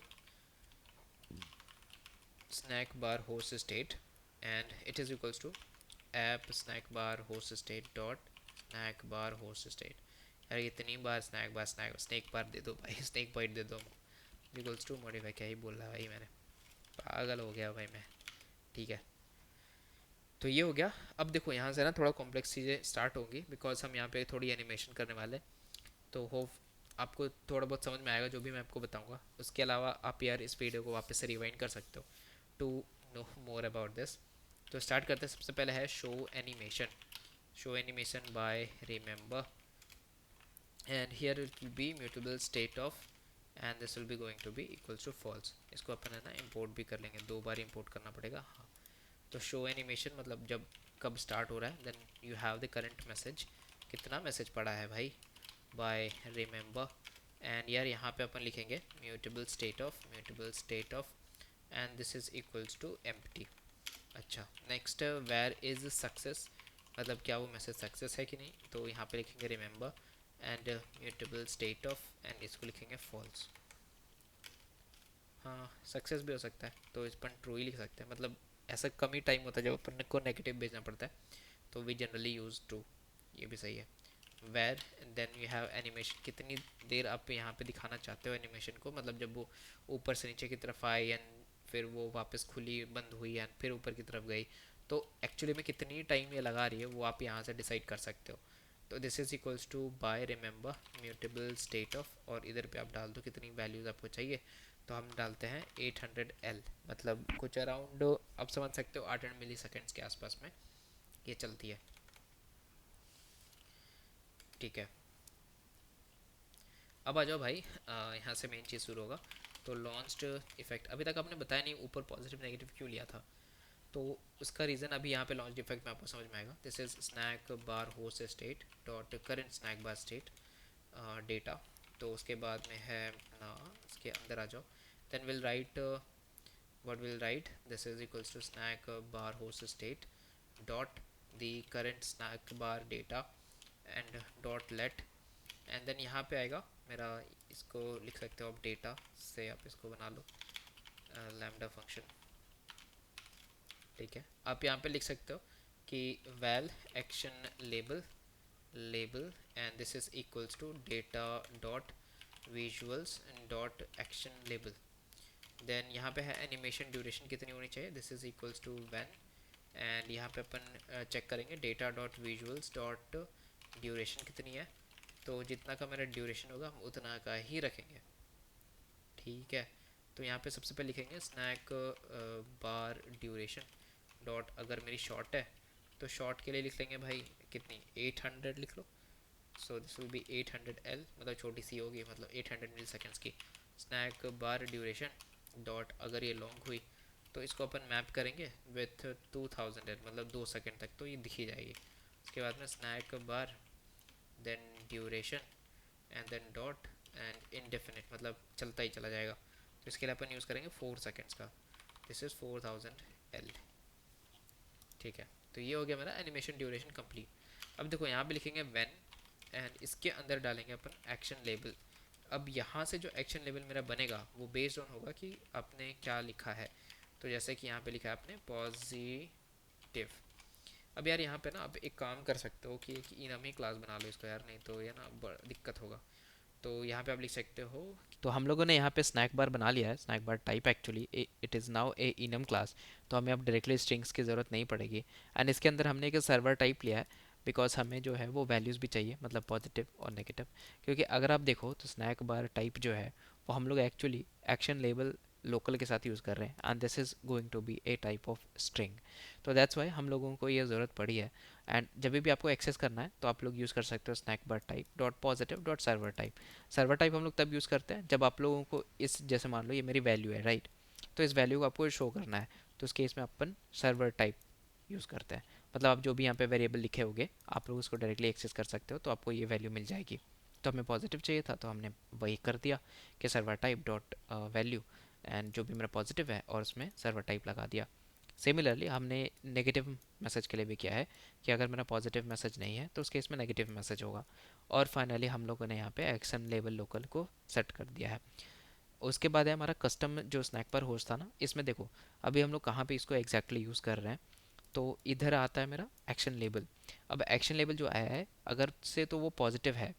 snack bar host state, and it is equals to app snack bar host state dot snack bar host state. यार इतनी बार snack bar दे दो भाई, snake bite दे दो, equals to modify, क्या ही बोल रहा है भाई, मैंने पागल हो गया भाई मैं। ठीक है, तो ये हो गया। अब देखो यहाँ से ना थोड़ा कॉम्प्लेक्स चीज़ें स्टार्ट होंगी, बिकॉज हम यहाँ पे थोड़ी एनिमेशन करने वाले हैं, तो होप आपको थोड़ा बहुत समझ में आएगा जो भी मैं आपको बताऊँगा। उसके अलावा आप यार इस वीडियो को वापस से रिवाइंड कर सकते हो to know more about this. तो स्टार्ट करते हैं, सबसे पहले है show animation by remember, and here it will be mutable state of, and this will be going to be equals to false. इसको अपन है ना इंपोर्ट भी कर लेंगे, 2 बार इंपोर्ट करना पड़ेगा। हाँ, तो शो एनिमेशन मतलब जब कब स्टार्ट हो रहा है, then you have the current message, कितना मैसेज पड़ा है भाई, बाय रिमेंबर, एंड यार यहाँ पे अपन लिखेंगे mutable state of and this is equals to empty. अच्छा, नेक्स्ट वेयर इज सक्सेस, मतलब क्या वो मैसेज सक्सेस है कि नहीं, तो यहाँ पे लिखेंगे remember and mutable state of, and इसको लिखेंगे फॉल्स। हाँ, सक्सेस भी हो सकता है, तो इस पर ट्रू ही लिख सकते हैं, मतलब ऐसा कम ही टाइम होता है जब अपन को नेगेटिव भेजना पड़ता है, तो वी जनरली यूज़ ट्रू, ये भी सही है। Where then you have animation, कितनी देर आप यहाँ पे दिखाना चाहते हो एनिमेशन को, मतलब जब वो ऊपर से नीचे की तरफ आई एंड फिर वो वापस खुली बंद हुई एंड फिर ऊपर की तरफ गई, तो एक्चुअली में कितनी टाइम ये लगा रही है वो आप यहाँ से डिसाइड कर सकते हो। तो this is equals to by remember mutable state of, और इधर पे आप डाल दो कितनी वैल्यूज़ आपको चाहिए, तो हम डालते हैं 800L, मतलब कुछ अराउंड आप समझ सकते हो 800 मिली सेकेंड्स के आसपास में ये चलती है। ठीक है, अब आ जाओ भाई, यहाँ से मेन चीज़ शुरू होगा। तो लॉन्च्ड इफेक्ट अभी तक आपने बताया नहीं, ऊपर पॉजिटिव नेगेटिव क्यों लिया था। तो उसका रीज़न अभी यहाँ पे लॉन्च इफेक्ट में आपको समझ में आएगा। This is snack bar host state dot current snack bar state data. तो उसके बाद में है ना, इसके अंदर आ जाओ। Then will write, what we'll write, this is equals to snack bar host state dot the current snack bar data and dot let, and then यहाँ पे आएगा मेरा, इसको लिख सकते हो आप डेटा से, आप इसको बना लो लैम्डा फंक्शन। ठीक है, आप यहाँ पे लिख सकते हो कि well action label label and this is equals to data dot visuals dot action label. Then यहाँ पे है एनिमेशन ड्यूरेशन कितनी होनी चाहिए, this is equals to one, and यहाँ पे अपन चेक करेंगे data dot visuals dot duration कितनी है। तो जितना का मेरा ड्यूरेशन होगा हम उतना का ही रखेंगे। ठीक है, तो यहाँ पे सबसे पहले लिखेंगे स्नैक बार ड्यूरेशन डॉट, अगर मेरी शॉर्ट है तो शॉर्ट के लिए लिख लेंगे भाई कितनी, 800 लिख लो। So this will be 800 L, मतलब छोटी सी होगी, मतलब 800 मिली सेकेंड्स की। स्नैक बार ड्यूरेशन डॉट, अगर ये लॉन्ग हुई तो इसको अपन मैप करेंगे विथ 2000 L, मतलब 2 सेकेंड तक तो ये दिखी जाएगी। उसके बाद में snack bar then duration and then dot and indefinite, मतलब चलता ही चला जाएगा। तो इसके लिए अपन यूज़ करेंगे 4 सेकेंड्स का, दिस इज़ 4000 L। ठीक है, तो ये हो गया मेरा एनिमेशन ड्यूरेशन कंप्लीट। अब देखो यहाँ पे लिखेंगे व्हेन, एंड इसके अंदर डालेंगे अपन एक्शन लेबल। अब यहाँ से जो एक्शन लेबल मेरा बनेगा वो बेस्ड ऑन होगा कि आपने क्या लिखा है। तो जैसे कि यहाँ पे लिखा है आपने पॉजिटिव। अब यार यहाँ पे ना आप एक काम कर सकते हो कि एक इनम ही क्लास बना लो इसको यार, नहीं तो ये ना दिक्कत होगा। तो यहाँ पे आप लिख सकते हो, तो हम लोगों ने यहाँ पे स्नैक बार बना लिया है, snack bar type actually it is now a enum class. तो हमें अब डायरेक्टली स्ट्रिंग्स की ज़रूरत नहीं पड़ेगी। एंड इसके अंदर हमने एक सर्वर टाइप लिया है, बिकॉज हमें जो है वो वैल्यूज़ भी चाहिए, मतलब पॉजिटिव और नेगेटिव। क्योंकि अगर आप देखो तो स्नैक बार टाइप जो है वो हम लोग एक्चुअली एक्शन लेबल लोकल के साथ यूज़ कर रहे हैं, and this is going to be a type of string. तो दैट्स वाई हम लोगों को ये ज़रूरत पड़ी है। एंड जब भी आपको एक्सेस करना है तो आप लोग यूज़ कर सकते हो snack bar type dot positive dot server type. Server type हम लोग तब यूज़ करते हैं जब आप लोगों को इस, जैसे मान लो ये मेरी वैल्यू है राइट, तो इस वैल्यू को आपको शो करना है, तो उस केस में अपन सर्वर टाइप यूज़ करते हैं। मतलब आप जो भी यहाँ पे वेरिएबल लिखे होंगे आप लोग उसको डायरेक्टली एक्सेस कर सकते हो, तो आपको ये वैल्यू मिल जाएगी। तो हमें पॉजिटिव चाहिए था तो हमने वही कर दिया कि server type dot value, and जो भी मेरा पॉजिटिव है और उसमें सर्वर टाइप लगा दिया। सिमिलरली हमने नेगेटिव मैसेज के लिए भी किया है कि अगर मेरा पॉजिटिव मैसेज नहीं है तो उस केस में नेगेटिव मैसेज होगा। और फाइनली हम लोगों ने यहाँ पे एक्शन लेबल लोकल को सेट कर दिया है। उसके बाद है हमारा कस्टम जो स्नैक पर होस्ट था ना, इसमें देखो अभी हम लोग कहाँ पे इसको एग्जैक्टली यूज़ कर रहे हैं। तो इधर आता है मेरा एक्शन लेबल। अब एक्शन लेबल जो आया है अगर से तो वो पॉजिटिव है,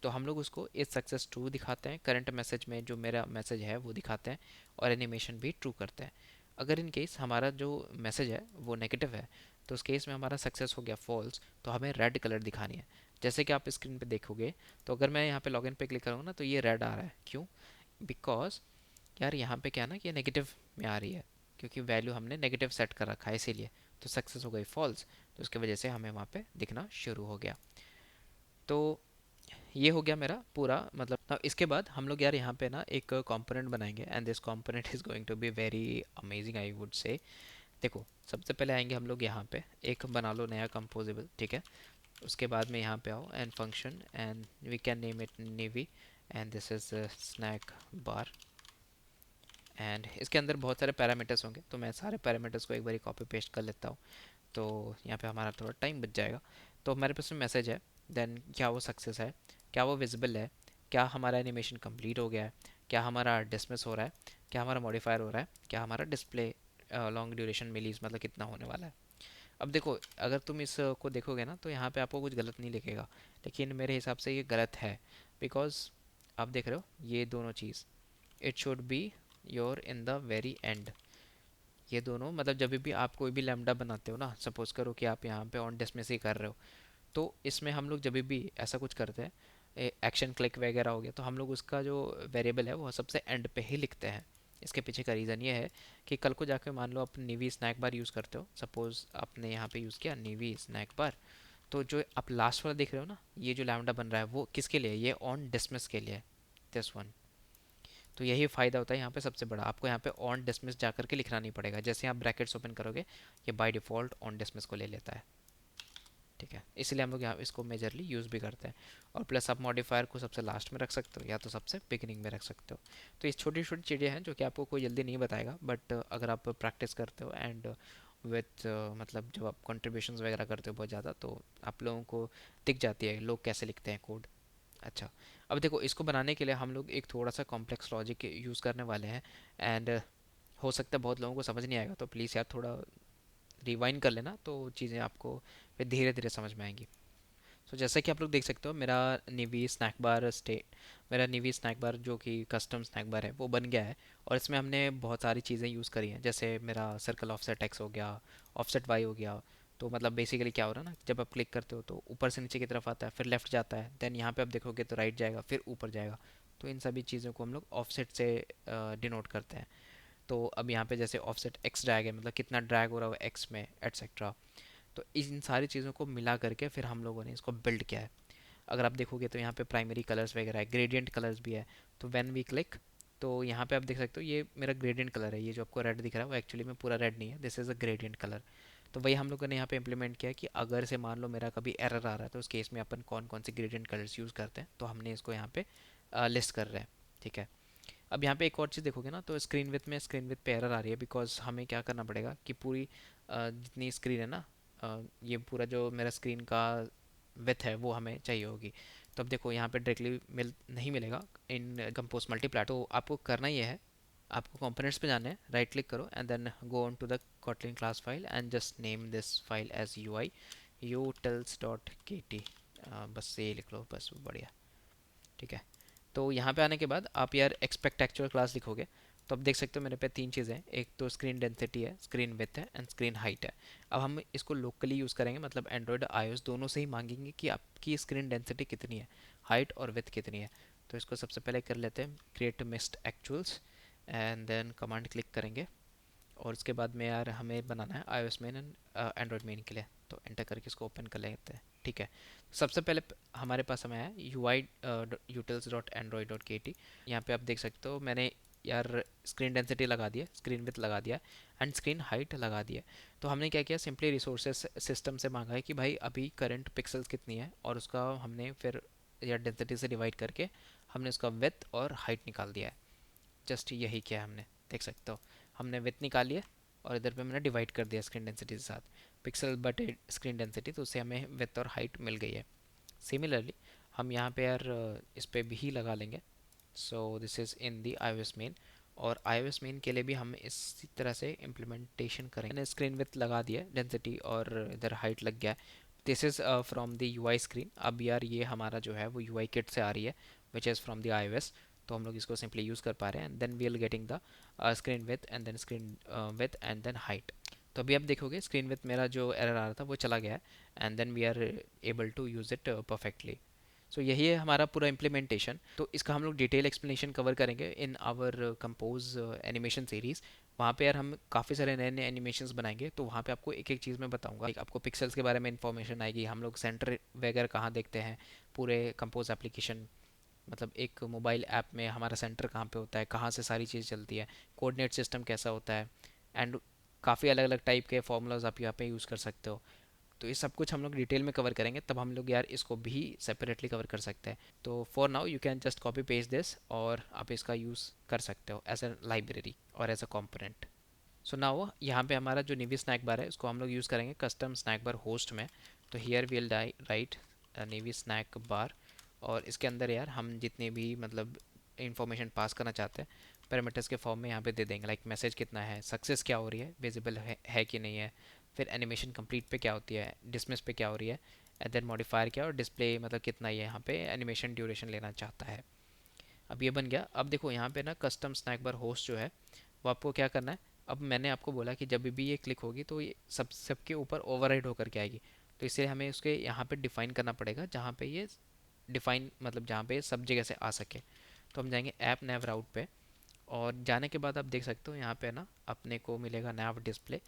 तो हम लोग उसको इस सक्सेस ट्रू दिखाते हैं, करंट मैसेज में जो मेरा मैसेज है वो दिखाते हैं, और एनिमेशन भी ट्रू करते हैं। अगर इन केस हमारा जो मैसेज है वो नेगेटिव है, तो उस केस में हमारा सक्सेस हो गया फॉल्स, तो हमें रेड कलर दिखानी है। जैसे कि आप स्क्रीन पे देखोगे, तो अगर मैं यहाँ पे लॉगिन पे क्लिक करूँगा ना तो ये रेड आ रहा है, क्यों? बिकॉज यार यहाँ पे क्या है ना कि ये नेगेटिव में आ रही है, क्योंकि वैल्यू हमने नेगेटिव सेट कर रखा है इसीलिए। तो सक्सेस हो गई फॉल्स, तो उसकी वजह से हमें वहाँ पे दिखना शुरू हो गया। तो ये हो गया मेरा पूरा, मतलब अब इसके बाद हम लोग यार यहाँ पे ना एक कंपोनेंट बनाएंगे, and this component is going to be very amazing I would say. देखो सबसे पहले आएंगे हम लोग यहाँ पे, एक बना लो नया कंपोजिबल, ठीक है। उसके बाद में यहाँ पे आओ and function, and we can name it navy, and this is snack bar. And इसके अंदर बहुत सारे पैरामीटर्स होंगे, तो मैं सारे पैरामीटर्स को एक बार कॉपी पेस्ट कर लेता हूँ, तो यहाँ पे हमारा थोड़ा टाइम बच जाएगा। तो हमारे पास में मैसेज है, देन क्या वो सक्सेस है, क्या वो विजिबल है, क्या हमारा एनिमेशन कंप्लीट हो गया है, क्या हमारा डिसमिस हो रहा है, क्या हमारा मॉडिफायर हो रहा है, क्या हमारा डिस्प्ले लॉन्ग ड्यूरेशन मिलीज मतलब कितना होने वाला है। अब देखो अगर तुम इसको देखोगे ना तो यहाँ पे आपको कुछ गलत नहीं लिखेगा, लेकिन मेरे हिसाब से ये गलत है। बिकॉज आप देख रहे हो ये दोनों चीज़, it should be your in the very end. ये दोनों मतलब जब भी आप कोई भी लैम्डा बनाते हो ना, सपोज करो कि आप यहाँ पे ऑन डिसमिस ही कर रहे हो, तो इसमें हम लोग जब भी ऐसा कुछ करते हैं, एक्शन क्लिक वगैरह हो गया, तो हम लोग उसका जो वेरिएबल है वो सबसे एंड पे ही लिखते हैं। इसके पीछे का रीज़न ये है कि कल को जाके मान लो आप नीवी स्नैक बार यूज़ करते हो, सपोज़ आपने यहाँ पे यूज़ किया नीवी स्नैक बार, तो जो आप लास्ट वाला देख रहे हो ना, ये जो लैम्डा बन रहा है वो किसके लिए है? ये ऑन डिसमिस के लिए है। This one. तो यही फ़ायदा होता है यहाँ पे सबसे बड़ा, आपको यहाँ पे ऑन डिसमिस जा करके लिखना नहीं पड़ेगा, जैसे आप ब्रैकेट्स ओपन करोगे ये बाय डिफ़ॉल्ट ऑन डिसमिस को ले लेता है। ठीक है, इसलिए हम लोग यहाँ इसको मेजरली यूज़ भी करते हैं। और प्लस आप मॉडिफायर को सबसे लास्ट में रख सकते हो या तो सबसे बिगिनिंग में रख सकते हो। तो ये छोटी छोटी चीज़ें हैं जो कि आपको कोई जल्दी नहीं बताएगा, बट अगर आप प्रैक्टिस करते हो एंड विथ मतलब जब आप कंट्रीब्यूशंस वगैरह करते हो बहुत ज़्यादा, तो आप लोगों को दिख जाती है लोग कैसे लिखते हैं कोड। अच्छा, अब देखो इसको बनाने के लिए हम लोग एक थोड़ा सा कॉम्प्लेक्स लॉजिक यूज़ करने वाले हैं। एंड हो सकता है बहुत लोगों को समझ नहीं आएगा, तो प्लीज़ यार थोड़ा रिवाइंड कर लेना, तो चीज़ें आपको फिर धीरे धीरे समझ में आएंगी। सो जैसा कि आप लोग देख सकते हो, मेरा निवी स्नैक बार जो कि कस्टम स्नैक बार है वो बन गया है। और इसमें हमने बहुत सारी चीज़ें यूज़ करी हैं, जैसे मेरा सर्कल ऑफसेट एक्स हो गया, ऑफसेट वाई हो गया। तो मतलब बेसिकली क्या हो रहा है ना, जब आप क्लिक करते हो तो ऊपर से नीचे की तरफ आता है, फिर लेफ्ट जाता है, देन यहाँ पे आप देखोगे तो राइट जाएगा, फिर ऊपर जाएगा। तो इन सभी चीज़ों को हम लोग ऑफसेट से डिनोट करते हैं। तो अब यहाँ पे जैसे ऑफसेट एक्स ड्रैग है, मतलब कितना ड्रैग हो रहा है एक्स में, एटसेट्रा। तो इन सारी चीज़ों को मिला करके फिर हम लोगों ने इसको बिल्ड किया है। अगर आप देखोगे तो यहाँ पे प्राइमरी कलर्स वगैरह है, ग्रेडियंट कलर्स भी है। तो व्हेन वी क्लिक, तो यहाँ पे आप देख सकते हो ये मेरा ग्रेडियंट कलर है, ये जो आपको रेड दिख रहा है वो एक्चुअली में पूरा रेड नहीं है, this is a gradient colour. तो वही हम लोगों ने यहाँ पे इम्प्लीमेंट किया कि अगर से मान लो मेरा कभी एरर आ रहा है तो उस केस में अपन कौन कौन से ग्रेडियंट कलर्स यूज़ करते हैं, तो हमने इसको यहाँ पे लिस्ट कर रहे हैं। ठीक है, अब यहाँ पे एक और चीज़ देखोगे ना, तो स्क्रीन विथ पे एरर आ रही है, बिकॉज हमें क्या करना पड़ेगा कि पूरी जितनी स्क्रीन है ना, ये पूरा जो मेरा स्क्रीन का विथ है वो हमें चाहिए होगी। तो अब देखो यहाँ पे डायरेक्टली नहीं मिलेगा इन कंपोज मल्टीप्लाई। तो आपको करना ये है, आपको कंपोनेंट्स पे जाना है, राइट क्लिक करो and then go on to the Kotlin class file and just name this file as utils.kt। बस ये लिख लो, बस बढ़िया। ठीक है, तो यहाँ पे आने के बाद आप यार एक्सपेक्ट एक्चुअल क्लास लिखोगे, तो अब देख सकते हो मेरे पे तीन चीज़ें हैं, एक तो स्क्रीन डेंसिटी है, स्क्रीन विड्थ है एंड स्क्रीन हाइट है। अब हम इसको लोकली यूज़ करेंगे, मतलब एंड्रॉयड iOS दोनों से ही मांगेंगे कि आपकी स्क्रीन डेंसिटी कितनी है, हाइट और विड्थ कितनी है। तो इसको सबसे पहले कर लेते हैं create mist actuals and then command click करेंगे। और उसके बाद में यार हमें बनाना है iOS main and Android main के लिए, तो एंटर करके इसको ओपन कर लेते हैं। ठीक है, सबसे पहले हमारे पास हमें है utils.android.kt। यहाँ पे आप देख सकते हो मैंने यार स्क्रीन डेंसिटी लगा दिया, स्क्रीन विड्थ लगा दिया एंड स्क्रीन हाइट लगा दिया। तो हमने क्या किया, सिंपली रिसोर्सेज सिस्टम से मांगा है कि भाई अभी करंट पिक्सल्स कितनी है, और उसका हमने फिर या डेंसिटी से डिवाइड करके हमने उसका विड्थ और हाइट निकाल दिया है। जस्ट यही किया हमने, देख सकते हो हमने विथ निकाली है और इधर पे मैंने डिवाइड कर दिया स्क्रीन डेंसिटी के साथ, पिक्सल बटे स्क्रीन डेंसिटी, तो उससे हमें विथ और हाइट मिल गई है। सिमिलरली हम यहाँ पे यार इस पे भी लगा लेंगे। सो this is in the iOS main, और iOS मेन के लिए भी हम इसी तरह से इम्प्लीमेंटेशन करेंगे। मैंने स्क्रीन विथ लगा दिया, डेंसिटी और इधर हाइट लग गया। This is from the UI screen. अब यार ये हमारा जो है वो UI किट से आ रही है, which is from the iOS। तो हम लोग इसको सिंपली यूज़ कर पा रहे हैं, then we are getting the screen width and then screen width and then height. तो अभी आप देखोगे स्क्रीन विथ मेरा जो एरर आ रहा था वो चला गया है and then we are able to use it perfectly. So यही है हमारा पूरा इम्प्लीमेंटेशन। तो इसका हम लोग डिटेल एक्सप्लेनेशन कवर करेंगे in our compose animation series. वहाँ पे यार हम काफ़ी सारे नए नए एनिमेशंस बनाएंगे, तो वहाँ पे आपको एक एक चीज़ मैं बताऊंगा। एक आपको पिक्सल्स के बारे में इंफॉर्मेशन आएगी, हम लोग सेंटर वगैरह कहाँ देखते हैं पूरे कंपोज एप्लीकेशन, मतलब एक मोबाइल ऐप में हमारा सेंटर कहाँ पे होता है, कहाँ से सारी चीज़ चलती है, कोऑर्डिनेट सिस्टम कैसा होता है, एंड काफ़ी अलग अलग टाइप के फार्मूलाज आप यहाँ पे यूज़ कर सकते हो। तो ये सब कुछ हम लोग डिटेल में कवर करेंगे, तब हम लोग यार इसको भी सेपरेटली कवर कर सकते हैं। तो for now you can just copy paste this और आप इसका यूज़ कर सकते हो एज ए लाइब्रेरी और as a component. So now यहाँ पे हमारा जो निवी स्नैक बार है उसको हम लोग यूज़ करेंगे कस्टम स्नैक बार होस्ट में। तो हियर विल राइट निवी स्नैक बार, और इसके अंदर यार हम जितने भी मतलब इंफॉर्मेशन पास करना चाहते हैं पैरामीटर्स के फॉर्म में यहाँ पे दे देंगे, लाइक मैसेज कितना है, सक्सेस क्या हो रही है, विजिबल है कि नहीं है, फिर एनिमेशन कंप्लीट पे क्या होती है, डिसमिस पे क्या हो रही है, एंड देन मॉडिफायर क्या, और डिस्प्ले मतलब कितना ये यहाँ पे एनिमेशन ड्यूरेशन लेना चाहता है। अब ये बन गया। अब देखो यहाँ पे ना कस्टम स्नैक बार होस्ट जो है वो आपको क्या करना है। अब मैंने आपको बोला कि जब भी ये क्लिक होगी तो ये सबके ऊपर ओवरराइड होकर के आएगी, तो इसलिए हमें उसके यहाँ पे डिफाइन करना पड़ेगा जहाँ पे ये डिफाइन मतलब जहाँ पे सब जगह से आ सके। तो हम जाएंगे ऐप नैव राउट पे, और जाने के बाद आप देख सकते हो यहाँ पे ना अपने को मिलेगा नैव डिस्प्ले।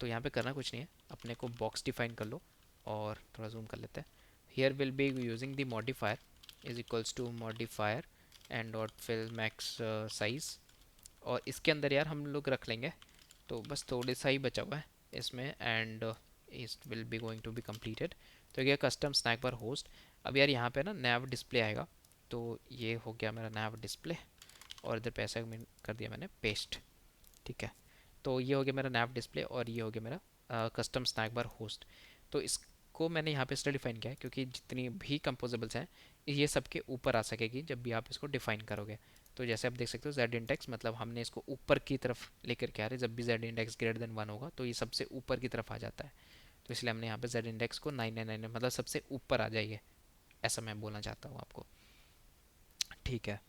तो यहाँ पे करना कुछ नहीं है, अपने को बॉक्स डिफाइन कर लो और थोड़ा जूम कर लेते हैं। Here will be using the modifier is equals to modifier and dot fill max size, और इसके अंदर यार हम लोग रख लेंगे, तो बस थोड़े सा ही बचा हुआ है इसमें, and is will be going to be completed. तो ये कस्टम स्नैक बार होस्ट। अब यार यहाँ पे ना नैव डिस्प्ले आएगा, तो ये हो गया मेरा नैव डिस्प्ले, और इधर पैसा कर दिया मैंने पेस्ट। ठीक है, तो ये हो गया मेरा नैव डिस्प्ले, और ये हो गया मेरा कस्टम स्नैक बार होस्ट। तो इसको मैंने यहाँ पे इसलिए डिफाइन किया है क्योंकि जितनी भी कंपोजेबल्स हैं ये सबके ऊपर आ सकेगी जब भी आप इसको डिफाइन करोगे। तो जैसे आप देख सकते हो जेड इंडेक्स, मतलब हमने इसको ऊपर की तरफ लेकर के आ रहे हैं, जब भी जेड इंडेक्स ग्रेटर देन 1 होगा तो ये सबसे ऊपर की तरफ आ जाता है। तो इसलिए हमने यहाँ पे जेड इंडेक्स को 999 मतलब सबसे ऊपर आ जाइए, ऐसा मैं बोलना चाहता हूँ आपको। ठीक है,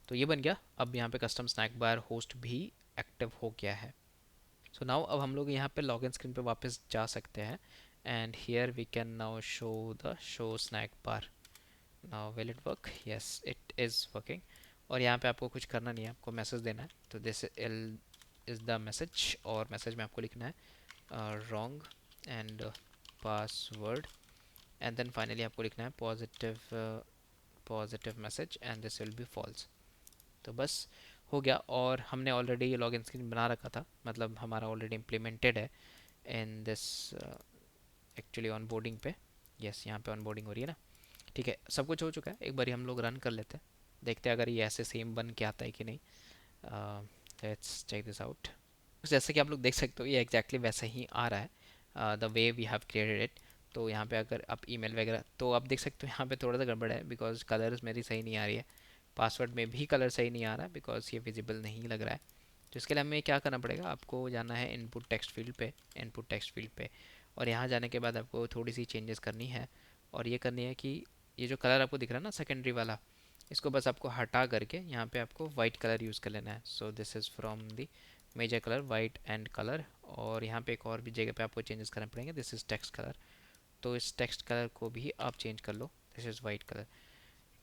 तो ये बन गया। अब यहाँ पे कस्टम स्नैक बार होस्ट भी एक्टिव हो गया है। सो नाउ अब हम लोग यहाँ पे लॉगिन स्क्रीन पे वापस जा सकते हैं, and here we can now show the show snack bar. Now will it work? Yes it is working. और यहाँ पे आपको कुछ करना नहीं है, आपको मैसेज देना है। तो दिस इज़ द मैसेज, और मैसेज में आपको लिखना है wrong and password, and then finally आपको लिखना है positive message and this will be false. तो बस हो गया, और हमने ऑलरेडी ये लॉगिन स्क्रीन बना रखा था, मतलब हमारा ऑलरेडी इम्प्लीमेंटेड है in this actually on boarding पे। यस, यहाँ पे ऑन बोर्डिंग हो रही है ना। ठीक है, सब कुछ हो चुका है। एक बार हम लोग रन कर लेते हैं, देखते हैं अगर ये ऐसे सेम बन के आता है कि नहीं। Let's check this out. जैसे कि आप लोग देख सकते हो ये एग्जैक्टली वैसा ही आ रहा है, the way we have created it. तो यहाँ पे अगर आप ईमेल वगैरह, तो आप देख सकते हो यहाँ पे थोड़ा सा गड़बड़ है बिकॉज कलर्स मेरी सही नहीं आ रही है, पासवर्ड में भी कलर सही नहीं आ रहा है बिकॉज ये विजिबल नहीं लग रहा है। तो इसके लिए हमें क्या करना पड़ेगा, आपको जाना है इनपुट टेक्स्ट फील्ड पे, और यहाँ जाने के बाद आपको थोड़ी सी चेंजेस करनी है। और ये करनी है कि ये जो कलर आपको दिख रहा है ना सेकेंडरी वाला, इसको बस आपको हटा करके यहाँ पे आपको वाइट कलर यूज़ कर लेना है। So this is from the major colour white and colour, और यहाँ पे एक और भी जगह पे आपको चेंजेस करने पड़ेंगे, दिस इज़ टेक्स्ट कलर। तो इस टेक्स्ट कलर को भी आप चेंज कर लो, दिस इज़ वाइट कलर।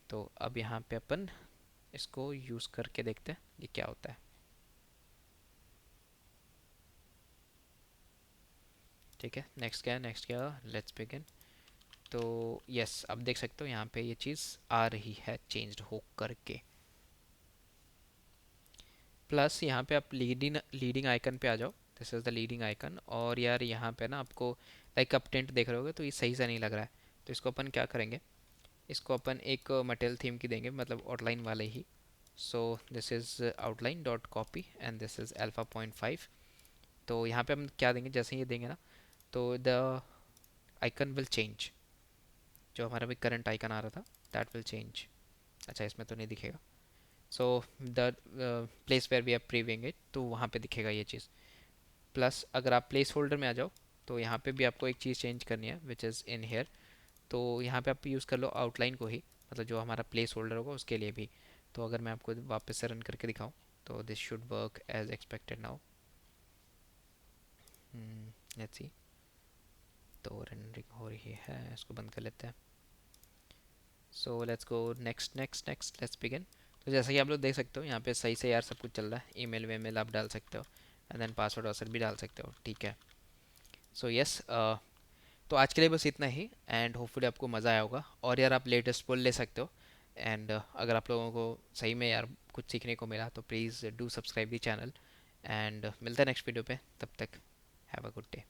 तो अब यहाँ पे अपन इसको यूज़ करके देखते हैं ये क्या होता है। ठीक है, नेक्स्ट क्या, लेट्स बिगिन। तो यस, अब देख सकते हो यहाँ पे ये चीज़ आ रही है चेंज्ड हो करके। प्लस यहाँ पे आप लीडिंग आइकन पे आ जाओ, this is the leading icon. और यार यहाँ पे ना आपको लाइक आप टेंट देख रहे होगे तो ये सही से नहीं लग रहा है। तो इसको अपन क्या करेंगे, इसको अपन एक मटेरियल थीम की देंगे, मतलब आउटलाइन वाले ही। So this is outline dot copy and this is alpha 0.5। तो यहाँ पे हम क्या देंगे, जैसे ही ये देंगे ना तो द आइकन विल चेंज, जो हमारा भी करंट आइकन आ रहा था दैट विल चेंज। अच्छा, इसमें तो नहीं दिखेगा। So the place where we are previewing it, तो वहाँ पे दिखेगा ये चीज़। प्लस अगर आप प्लेस होल्डर में आ जाओ तो यहाँ पे भी आपको एक चीज़ चेंज करनी है विच इज़ इन हेयर। तो यहाँ पे आप यूज़ कर लो आउटलाइन को ही, मतलब जो हमारा प्लेस होल्डर होगा उसके लिए भी। तो अगर मैं आपको वापस से रन करके दिखाऊँ तो this should work as expected now. Let's see, तो रनिंग हो रही है, इसको बंद कर लेते हैं। So let's go next let's begin. तो जैसा कि आप लोग देख सकते हो यहाँ पे सही से यार सब कुछ चल रहा है, ईमेल वेमेल आप डाल सकते हो, एंड देन पासवर्ड वासवर्ड भी डाल सकते हो। ठीक है, सो यस, तो आज के लिए बस इतना ही, एंड होपफुली आपको मज़ा आया होगा। और यार आप लेटेस्ट पोल ले सकते हो, एंड अगर आप लोगों को सही में यार कुछ सीखने को मिला तो please do subscribe the channel, and मिलते हैं नेक्स्ट वीडियो पे। तब तक हैव अ गुड डे।